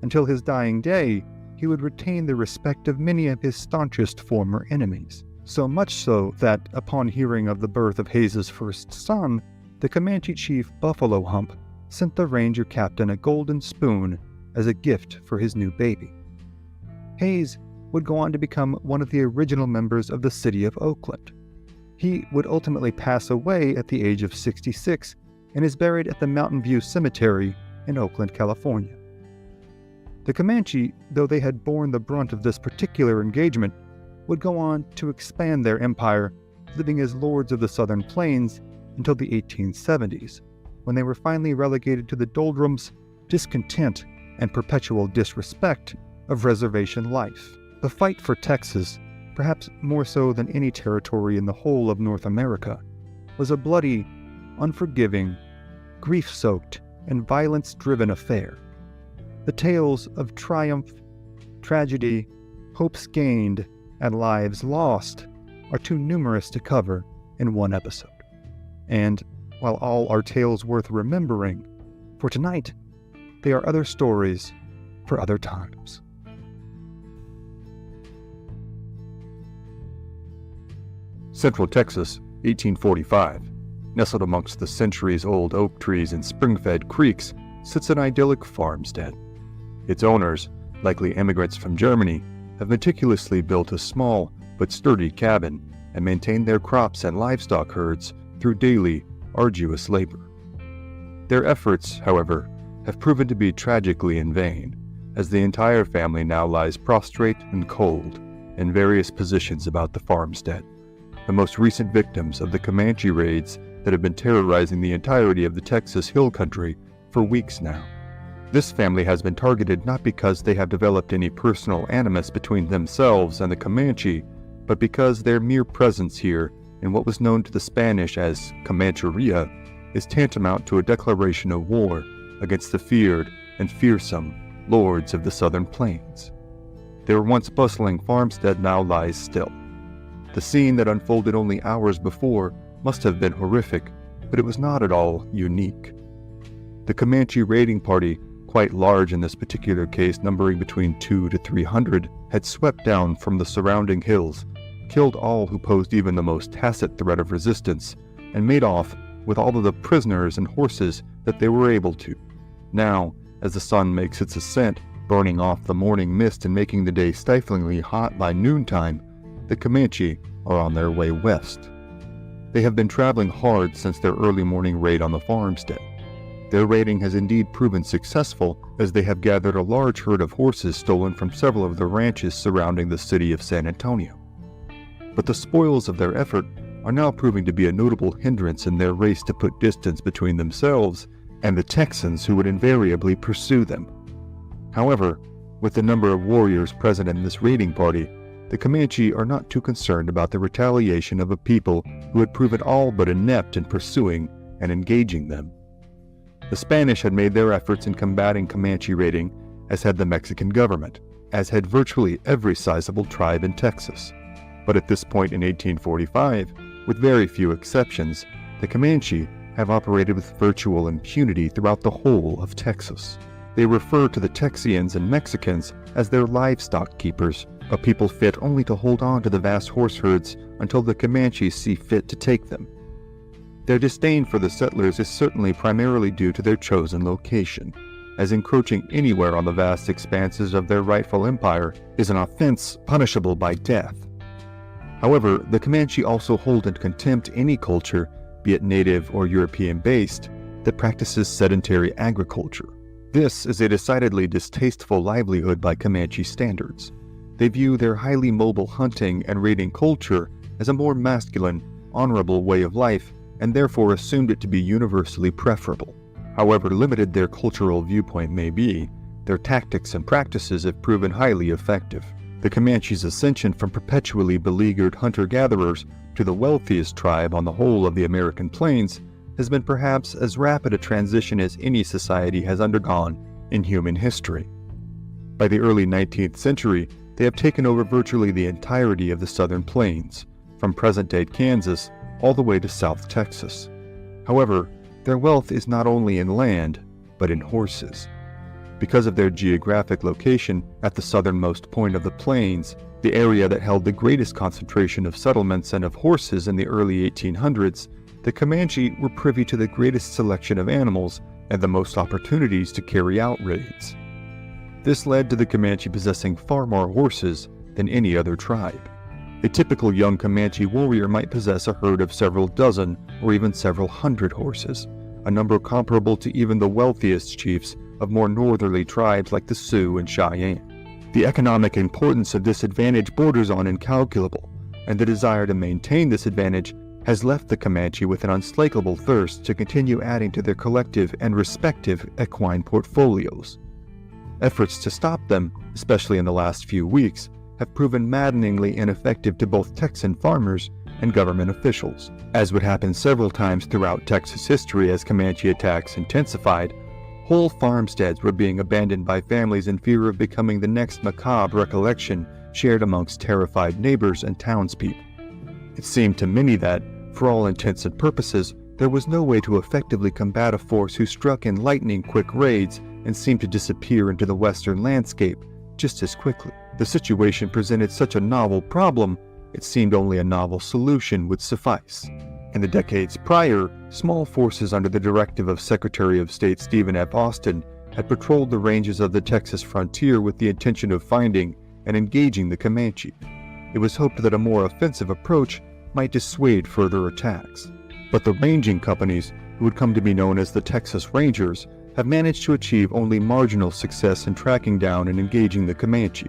Until his dying day, he would retain the respect of many of his staunchest former enemies, so much so that, upon hearing of the birth of Hayes' first son, the Comanche chief Buffalo Hump sent the ranger captain a golden spoon as a gift for his new baby. Hayes would go on to become one of the original members of the city of Oakland. He would ultimately pass away at the age of 66 and is buried at the Mountain View Cemetery in Oakland, California. The Comanche, though they had borne the brunt of this particular engagement, would go on to expand their empire, living as lords of the Southern Plains until the 1870s, when they were finally relegated to the doldrums, discontent, and perpetual disrespect of reservation life. The fight for Texas, perhaps more so than any territory in the whole of North America, was a bloody, unforgiving, grief-soaked, and violence-driven affair. The tales of triumph, tragedy, hopes gained, and lives lost are too numerous to cover in one episode. And while all are tales worth remembering, for tonight, they are other stories for other times. Central Texas, 1845. Nestled amongst the centuries-old oak trees and spring-fed creeks, sits an idyllic farmstead. Its owners, likely immigrants from Germany, have meticulously built a small but sturdy cabin and maintained their crops and livestock herds through daily, arduous labor. Their efforts, however, have proven to be tragically in vain, as the entire family now lies prostrate and cold in various positions about the farmstead, the most recent victims of the Comanche raids that have been terrorizing the entirety of the Texas Hill Country for weeks now. This family has been targeted not because they have developed any personal animus between themselves and the Comanche, but because their mere presence here in what was known to the Spanish as Comancheria is tantamount to a declaration of war against the feared and fearsome lords of the Southern Plains. Their once bustling farmstead now lies still. The scene that unfolded only hours before must have been horrific, but it was not at all unique. The Comanche raiding party, quite large in this particular case, numbering between 200 to 300, had swept down from the surrounding hills, killed all who posed even the most tacit threat of resistance, and made off with all of the prisoners and horses that they were able to. Now, as the sun makes its ascent, burning off the morning mist and making the day stiflingly hot by noontime, the Comanche are on their way west. They have been traveling hard since their early morning raid on the farmstead. Their raiding has indeed proven successful, as they have gathered a large herd of horses stolen from several of the ranches surrounding the city of San Antonio. But the spoils of their effort are now proving to be a notable hindrance in their race to put distance between themselves and the Texans who would invariably pursue them. However, with the number of warriors present in this raiding party, the Comanche are not too concerned about the retaliation of a people who had proven all but inept in pursuing and engaging them. The Spanish had made their efforts in combating Comanche raiding, as had the Mexican government, as had virtually every sizable tribe in Texas. But at this point in 1845, with very few exceptions, the Comanche have operated with virtual impunity throughout the whole of Texas. They refer to the Texians and Mexicans as their livestock keepers, a people fit only to hold on to the vast horse herds until the Comanches see fit to take them. Their disdain for the settlers is certainly primarily due to their chosen location, as encroaching anywhere on the vast expanses of their rightful empire is an offense punishable by death. However, the Comanche also hold in contempt any culture, be it native or European-based, that practices sedentary agriculture. This is a decidedly distasteful livelihood by Comanche standards. They view their highly mobile hunting and raiding culture as a more masculine, honorable way of life, and therefore assumed it to be universally preferable. However limited their cultural viewpoint may be, their tactics and practices have proven highly effective. The Comanche's ascension from perpetually beleaguered hunter-gatherers to the wealthiest tribe on the whole of the American plains has been perhaps as rapid a transition as any society has undergone in human history. By the early 19th century, they have taken over virtually the entirety of the southern plains, from present-day Kansas all the way to South Texas. However, their wealth is not only in land, but in horses. Because of their geographic location at the southernmost point of the plains, the area that held the greatest concentration of settlements and of horses in the early 1800s, the Comanche were privy to the greatest selection of animals and the most opportunities to carry out raids. This led to the Comanche possessing far more horses than any other tribe. A typical young Comanche warrior might possess a herd of several dozen or even several hundred horses, a number comparable to even the wealthiest chiefs of more northerly tribes like the Sioux and Cheyenne. The economic importance of this advantage borders on incalculable, and the desire to maintain this advantage has left the Comanche with an unslakable thirst to continue adding to their collective and respective equine portfolios. Efforts to stop them, especially in the last few weeks, have proven maddeningly ineffective to both Texan farmers and government officials. As would happen several times throughout Texas history as Comanche attacks intensified, whole farmsteads were being abandoned by families in fear of becoming the next macabre recollection shared amongst terrified neighbors and townspeople. It seemed to many that, for all intents and purposes, there was no way to effectively combat a force who struck in lightning-quick raids and seemed to disappear into the western landscape just as quickly. The situation presented such a novel problem, it seemed only a novel solution would suffice. In the decades prior, small forces under the directive of Secretary of State Stephen F. Austin had patrolled the ranges of the Texas frontier with the intention of finding and engaging the Comanche. It was hoped that a more offensive approach might dissuade further attacks. But the ranging companies, who would come to be known as the Texas Rangers, have managed to achieve only marginal success in tracking down and engaging the Comanche.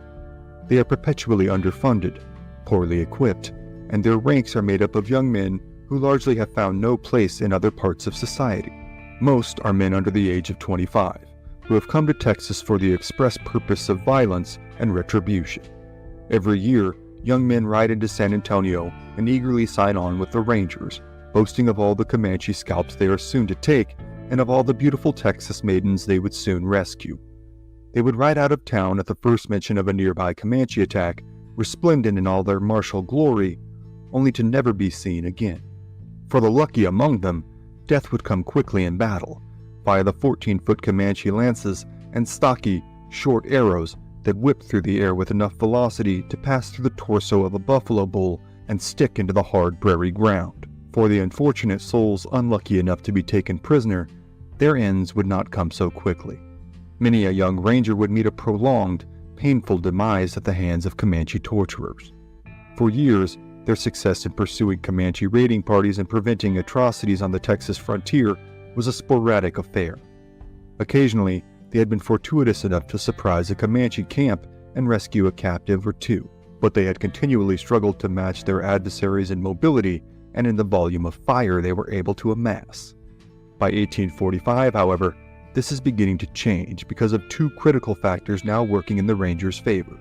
They are perpetually underfunded, poorly equipped, and their ranks are made up of young men who largely have found no place in other parts of society. Most are men under the age of 25, who have come to Texas for the express purpose of violence and retribution. Every year, young men ride into San Antonio and eagerly sign on with the Rangers, boasting of all the Comanche scalps they are soon to take and of all the beautiful Texas maidens they would soon rescue. They would ride out of town at the first mention of a nearby Comanche attack, resplendent in all their martial glory, only to never be seen again. For the lucky among them, death would come quickly in battle, via the 14-foot Comanche lances and stocky, short arrows that whipped through the air with enough velocity to pass through the torso of a buffalo bull and stick into the hard prairie ground. For the unfortunate souls unlucky enough to be taken prisoner, their ends would not come so quickly. Many a young ranger would meet a prolonged, painful demise at the hands of Comanche torturers. For years, their success in pursuing Comanche raiding parties and preventing atrocities on the Texas frontier was a sporadic affair. Occasionally, they had been fortuitous enough to surprise a Comanche camp and rescue a captive or two, but they had continually struggled to match their adversaries in mobility and in the volume of fire they were able to amass. By 1845, however, this is beginning to change because of two critical factors now working in the Rangers' favor.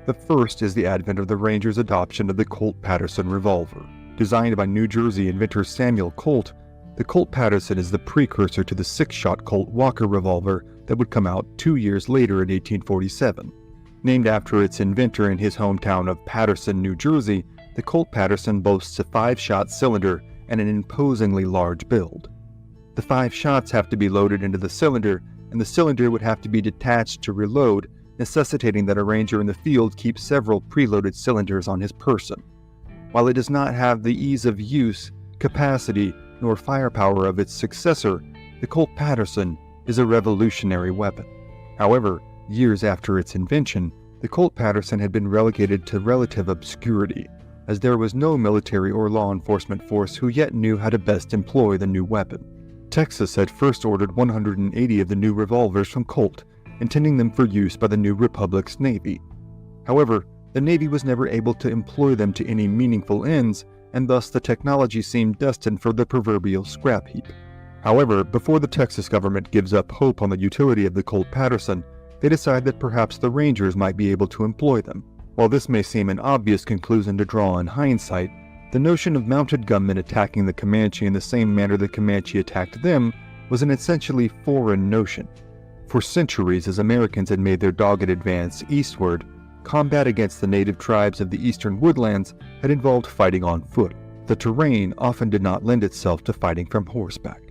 The first is the advent of the Rangers' adoption of the Colt Patterson revolver. Designed by New Jersey inventor Samuel Colt, the Colt Patterson is the precursor to the 6-shot Colt Walker revolver that would come out 2 years later in 1847. Named after its inventor in his hometown of Paterson, New Jersey, the Colt Patterson boasts a 5-shot cylinder and an imposingly large build. The 5 shots have to be loaded into the cylinder, and the cylinder would have to be detached to reload, necessitating that a ranger in the field keep several preloaded cylinders on his person. While it does not have the ease of use, capacity, nor firepower of its successor, the Colt Patterson is a revolutionary weapon. However, years after its invention, the Colt Patterson had been relegated to relative obscurity, as there was no military or law enforcement force who yet knew how to best employ the new weapon. Texas had first ordered 180 of the new revolvers from Colt, intending them for use by the new Republic's Navy. However, the Navy was never able to employ them to any meaningful ends, and thus the technology seemed destined for the proverbial scrap heap. However, before the Texas government gives up hope on the utility of the Colt Patterson, they decide that perhaps the Rangers might be able to employ them. While this may seem an obvious conclusion to draw in hindsight, the notion of mounted gunmen attacking the Comanche in the same manner the Comanche attacked them was an essentially foreign notion. For centuries, as Americans had made their dogged advance eastward, combat against the native tribes of the eastern woodlands had involved fighting on foot. The terrain often did not lend itself to fighting from horseback.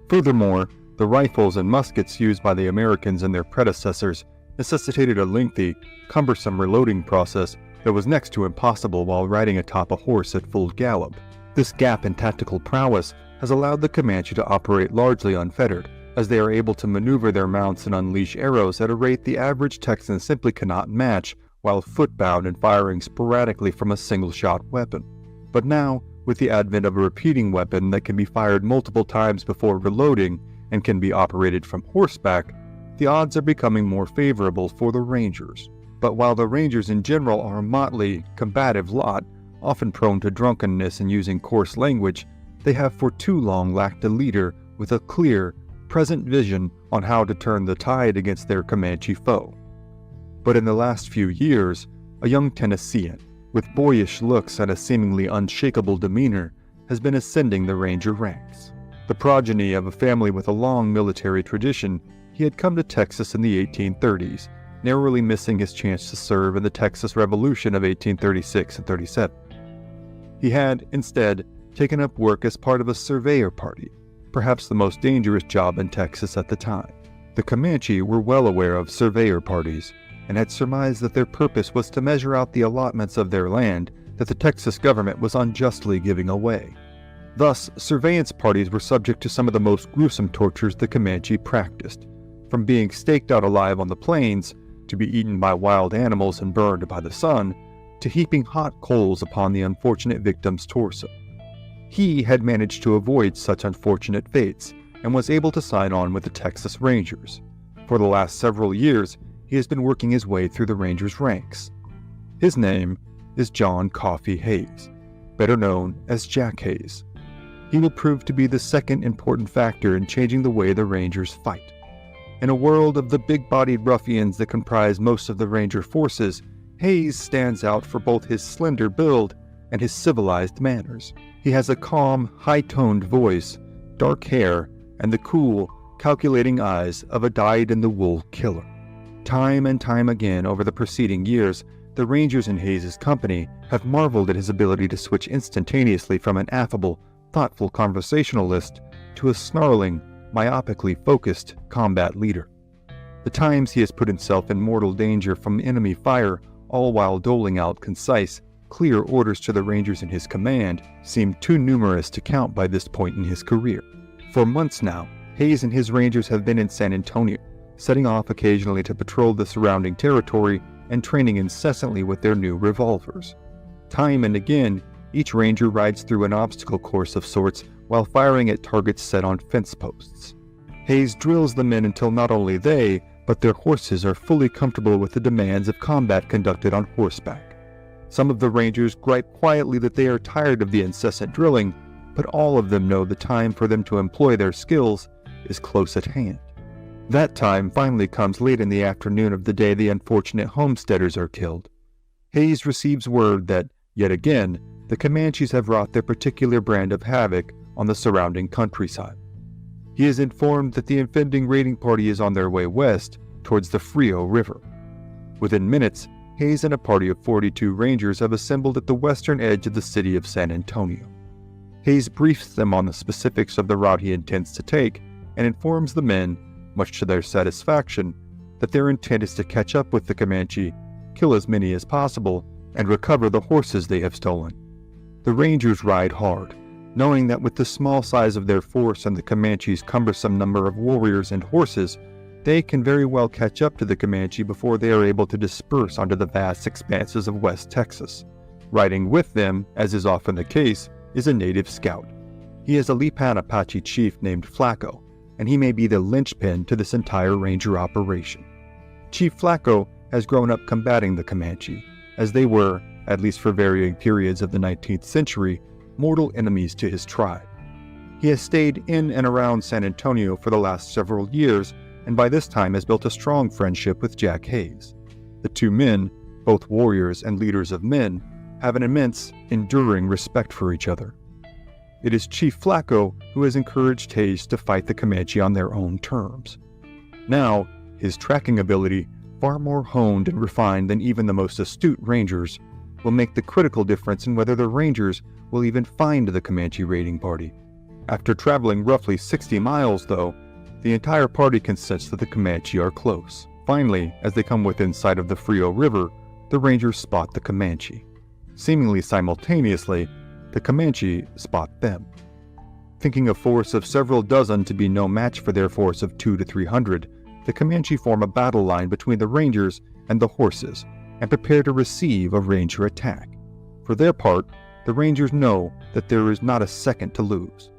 Furthermore, the rifles and muskets used by the Americans and their predecessors necessitated a lengthy, cumbersome reloading process that was next to impossible while riding atop a horse at full gallop. This gap in tactical prowess has allowed the Comanche to operate largely unfettered, as they are able to maneuver their mounts and unleash arrows at a rate the average Texan simply cannot match while footbound and firing sporadically from a single-shot weapon. But now, with the advent of a repeating weapon that can be fired multiple times before reloading and can be operated from horseback, the odds are becoming more favorable for the Rangers. But while the Rangers in general are a motley, combative lot, often prone to drunkenness and using coarse language, they have for too long lacked a leader with a clear, present vision on how to turn the tide against their Comanche foe. But in the last few years, a young Tennessean, with boyish looks and a seemingly unshakable demeanor, has been ascending the Ranger ranks. The progeny of a family with a long military tradition, he had come to Texas in the 1830s, narrowly missing his chance to serve in the Texas Revolution of 1836 and 37. He had, instead, taken up work as part of a surveyor party, perhaps the most dangerous job in Texas at the time. The Comanche were well aware of surveyor parties, and had surmised that their purpose was to measure out the allotments of their land that the Texas government was unjustly giving away. Thus, surveillance parties were subject to some of the most gruesome tortures the Comanche practiced, from being staked out alive on the plains, to be eaten by wild animals and burned by the sun, to heaping hot coals upon the unfortunate victim's torso. He had managed to avoid such unfortunate fates, and was able to sign on with the Texas Rangers. For the last several years, he has been working his way through the Rangers' ranks. His name is John Coffee Hayes, better known as Jack Hayes. He will prove to be the second important factor in changing the way the Rangers fight. In a world of the big-bodied ruffians that comprise most of the Ranger forces, Hayes stands out for both his slender build and his civilized manners. He has a calm, high-toned voice, dark hair, and the cool, calculating eyes of a dyed-in-the-wool killer. Time and time again over the preceding years, the Rangers in Hayes' company have marveled at his ability to switch instantaneously from an affable, thoughtful conversationalist to a snarling, myopically focused combat leader. The times he has put himself in mortal danger from enemy fire, all while doling out concise, clear orders to the Rangers in his command, seem too numerous to count by this point in his career. For months now, Hayes and his Rangers have been in San Antonio, setting off occasionally to patrol the surrounding territory and training incessantly with their new revolvers. Time and again, each Ranger rides through an obstacle course of sorts while firing at targets set on fence posts. Hayes drills the men until not only they, but their horses are fully comfortable with the demands of combat conducted on horseback. Some of the Rangers gripe quietly that they are tired of the incessant drilling, but all of them know the time for them to employ their skills is close at hand. That time finally comes late in the afternoon of the day the unfortunate homesteaders are killed. Hayes receives word that, yet again, the Comanches have wrought their particular brand of havoc on the surrounding countryside. He is informed that the impending raiding party is on their way west towards the Frio River. Within minutes, Hayes and a party of 42 Rangers have assembled at the western edge of the city of San Antonio. Hayes briefs them on the specifics of the route he intends to take and informs the men, much to their satisfaction, that their intent is to catch up with the Comanche, kill as many as possible, and recover the horses they have stolen. The Rangers ride hard, knowing that with the small size of their force and the Comanche's cumbersome number of warriors and horses, they can very well catch up to the Comanche before they are able to disperse onto the vast expanses of West Texas. Riding with them, as is often the case, is a native scout. He is a Lipan Apache chief named Flacco, and he may be the linchpin to this entire Ranger operation. Chief Flacco has grown up combating the Comanche, as they were, at least for varying periods of the 19th century, mortal enemies to his tribe. He has stayed in and around San Antonio for the last several years, and by this time has built a strong friendship with Jack Hayes. The two men, both warriors and leaders of men, have an immense, enduring respect for each other. It is Chief Flacco who has encouraged Hayes to fight the Comanche on their own terms. Now, his tracking ability, far more honed and refined than even the most astute Rangers, will make the critical difference in whether the Rangers will even find the Comanche raiding party. After traveling roughly 60 miles, though, the entire party can sense that the Comanche are close. Finally, as they come within sight of the Frio River, the Rangers spot the Comanche. Seemingly simultaneously, the Comanche spot them. Thinking a force of several dozen to be no match for their force of 200 to 300, the Comanche form a battle line between the Rangers and the horses and prepare to receive a Ranger attack. For their part, the Rangers know that there is not a second to lose.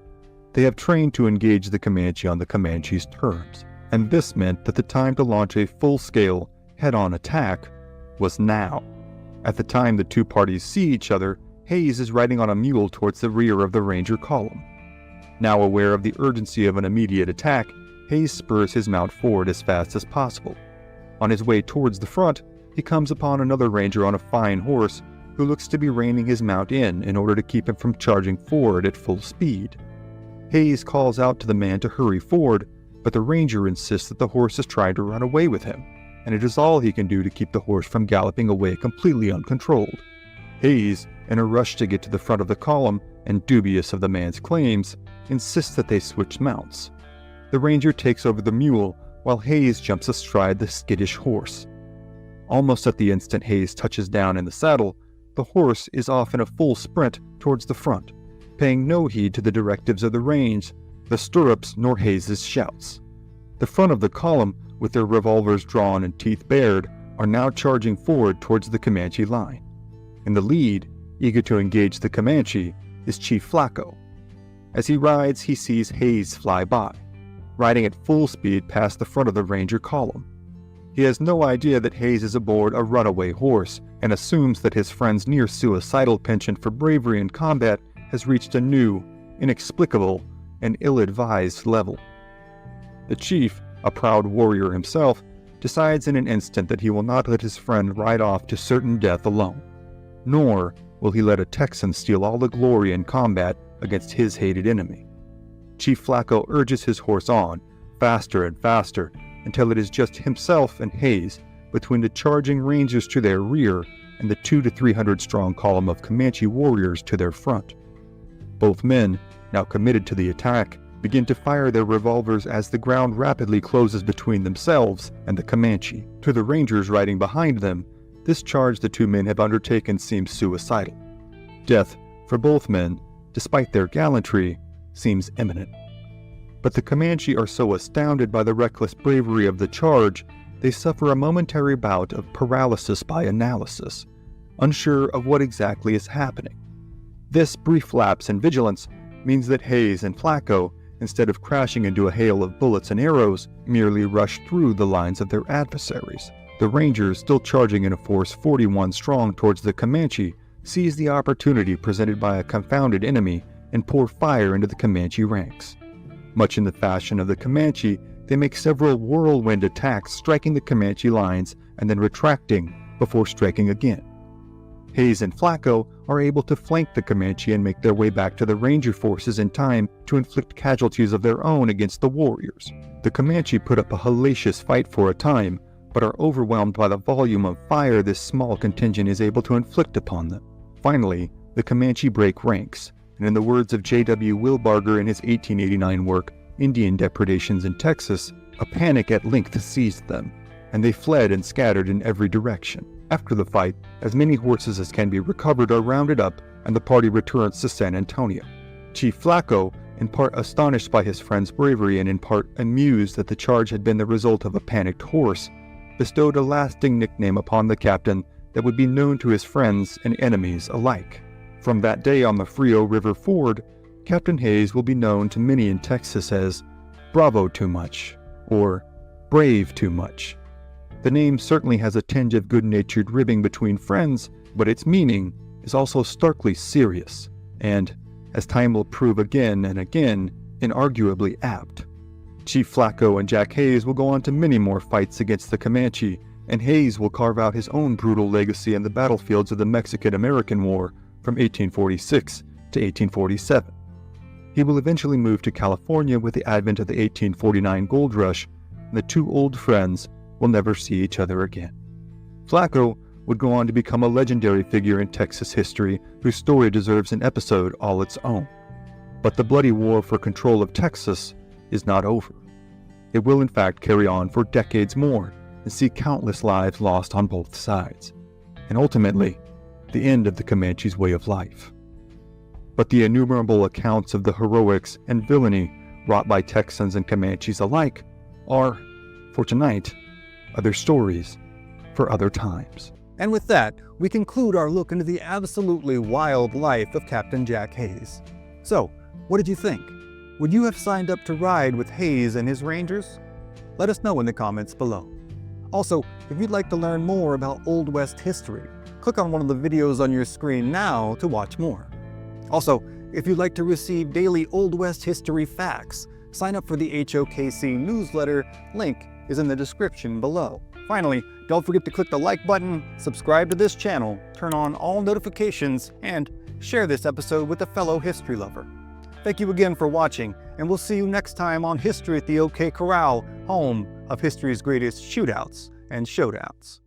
They have trained to engage the Comanche on the Comanche's terms, and this meant that the time to launch a full-scale, head-on attack was now. At the time the two parties see each other, Hayes is riding on a mule towards the rear of the Ranger column. Now aware of the urgency of an immediate attack, Hayes spurs his mount forward as fast as possible. On his way towards the front, he comes upon another Ranger on a fine horse who looks to be reining his mount in order to keep him from charging forward at full speed. Hayes calls out to the man to hurry forward, but the Ranger insists that the horse is trying to run away with him, and it is all he can do to keep the horse from galloping away completely uncontrolled. Hayes, in a rush to get to the front of the column and dubious of the man's claims, insists that they switch mounts. The Ranger takes over the mule while Hayes jumps astride the skittish horse. Almost at the instant Hayes touches down in the saddle, the horse is off in a full sprint towards the front, paying no heed to the directives of the reins, the stirrups, nor Hayes's shouts. The front of the column, with their revolvers drawn and teeth bared, are now charging forward towards the Comanche line. In the lead, eager to engage the Comanche, is Chief Flacco. As he rides, he sees Hayes fly by, riding at full speed past the front of the Ranger column. He has no idea that Hayes is aboard a runaway horse and assumes that his friend's near-suicidal penchant for bravery in combat has reached a new, inexplicable, and ill-advised level. The chief, a proud warrior himself, decides in an instant that he will not let his friend ride off to certain death alone, nor will he let a Texan steal all the glory in combat against his hated enemy. Chief Flacco urges his horse on, faster and faster, until it is just himself and Hayes between the charging Rangers to their rear and the 200 to 300 strong column of Comanche warriors to their front. Both men, now committed to the attack, begin to fire their revolvers as the ground rapidly closes between themselves and the Comanche. To the Rangers riding behind them, this charge the two men have undertaken seems suicidal. Death, for both men, despite their gallantry, seems imminent. But the Comanche are so astounded by the reckless bravery of the charge, they suffer a momentary bout of paralysis by analysis, unsure of what exactly is happening. This brief lapse in vigilance means that Hayes and Flacco, instead of crashing into a hail of bullets and arrows, merely rush through the lines of their adversaries. The Rangers, still charging in a force 41 strong towards the Comanche, seize the opportunity presented by a confounded enemy and pour fire into the Comanche ranks. Much in the fashion of the Comanche, they make several whirlwind attacks, striking the Comanche lines and then retracting before striking again. Hayes and Flacco are able to flank the Comanche and make their way back to the Ranger forces in time to inflict casualties of their own against the warriors. The Comanche put up a hellacious fight for a time, but are overwhelmed by the volume of fire this small contingent is able to inflict upon them. Finally, the Comanche break ranks, and in the words of J.W. Wilbarger in his 1889 work, Indian Depredations in Texas, a panic at length seized them, and they fled and scattered in every direction. After the fight, as many horses as can be recovered are rounded up, and the party returns to San Antonio. Chief Flacco, in part astonished by his friend's bravery and in part amused that the charge had been the result of a panicked horse, bestowed a lasting nickname upon the captain that would be known to his friends and enemies alike. From that day on the Frio River ford, Captain Hayes will be known to many in Texas as Bravo Too Much or Brave Too Much. The name certainly has a tinge of good-natured ribbing between friends, but its meaning is also starkly serious and, as time will prove again and again, inarguably apt. Chief Flacco and Jack Hayes will go on to many more fights against the Comanche, and Hayes will carve out his own brutal legacy in the battlefields of the Mexican-American War from 1846 to 1847. He will eventually move to California with the advent of the 1849 gold rush, and the two old friends will never see each other again. Flacco would go on to become a legendary figure in Texas history whose story deserves an episode all its own. But the bloody war for control of Texas is not over. It will in fact carry on for decades more and see countless lives lost on both sides, and ultimately, the end of the Comanche's way of life. But the innumerable accounts of the heroics and villainy wrought by Texans and Comanches alike are, for tonight, other stories for other times. And with that, we conclude our look into the absolutely wild life of Captain Jack Hayes. So, what did you think? Would you have signed up to ride with Hayes and his Rangers? Let us know in the comments below. Also, if you'd like to learn more about Old West history, click on one of the videos on your screen now to watch more. Also, if you'd like to receive daily Old West history facts, sign up for the HOKC newsletter. Link is in the description below. Finally, don't forget to click the like button, subscribe to this channel, turn on all notifications, and share this episode with a fellow history lover. Thank you again for watching, and we'll see you next time on History at the OK Corral, home of history's greatest shootouts and showdowns.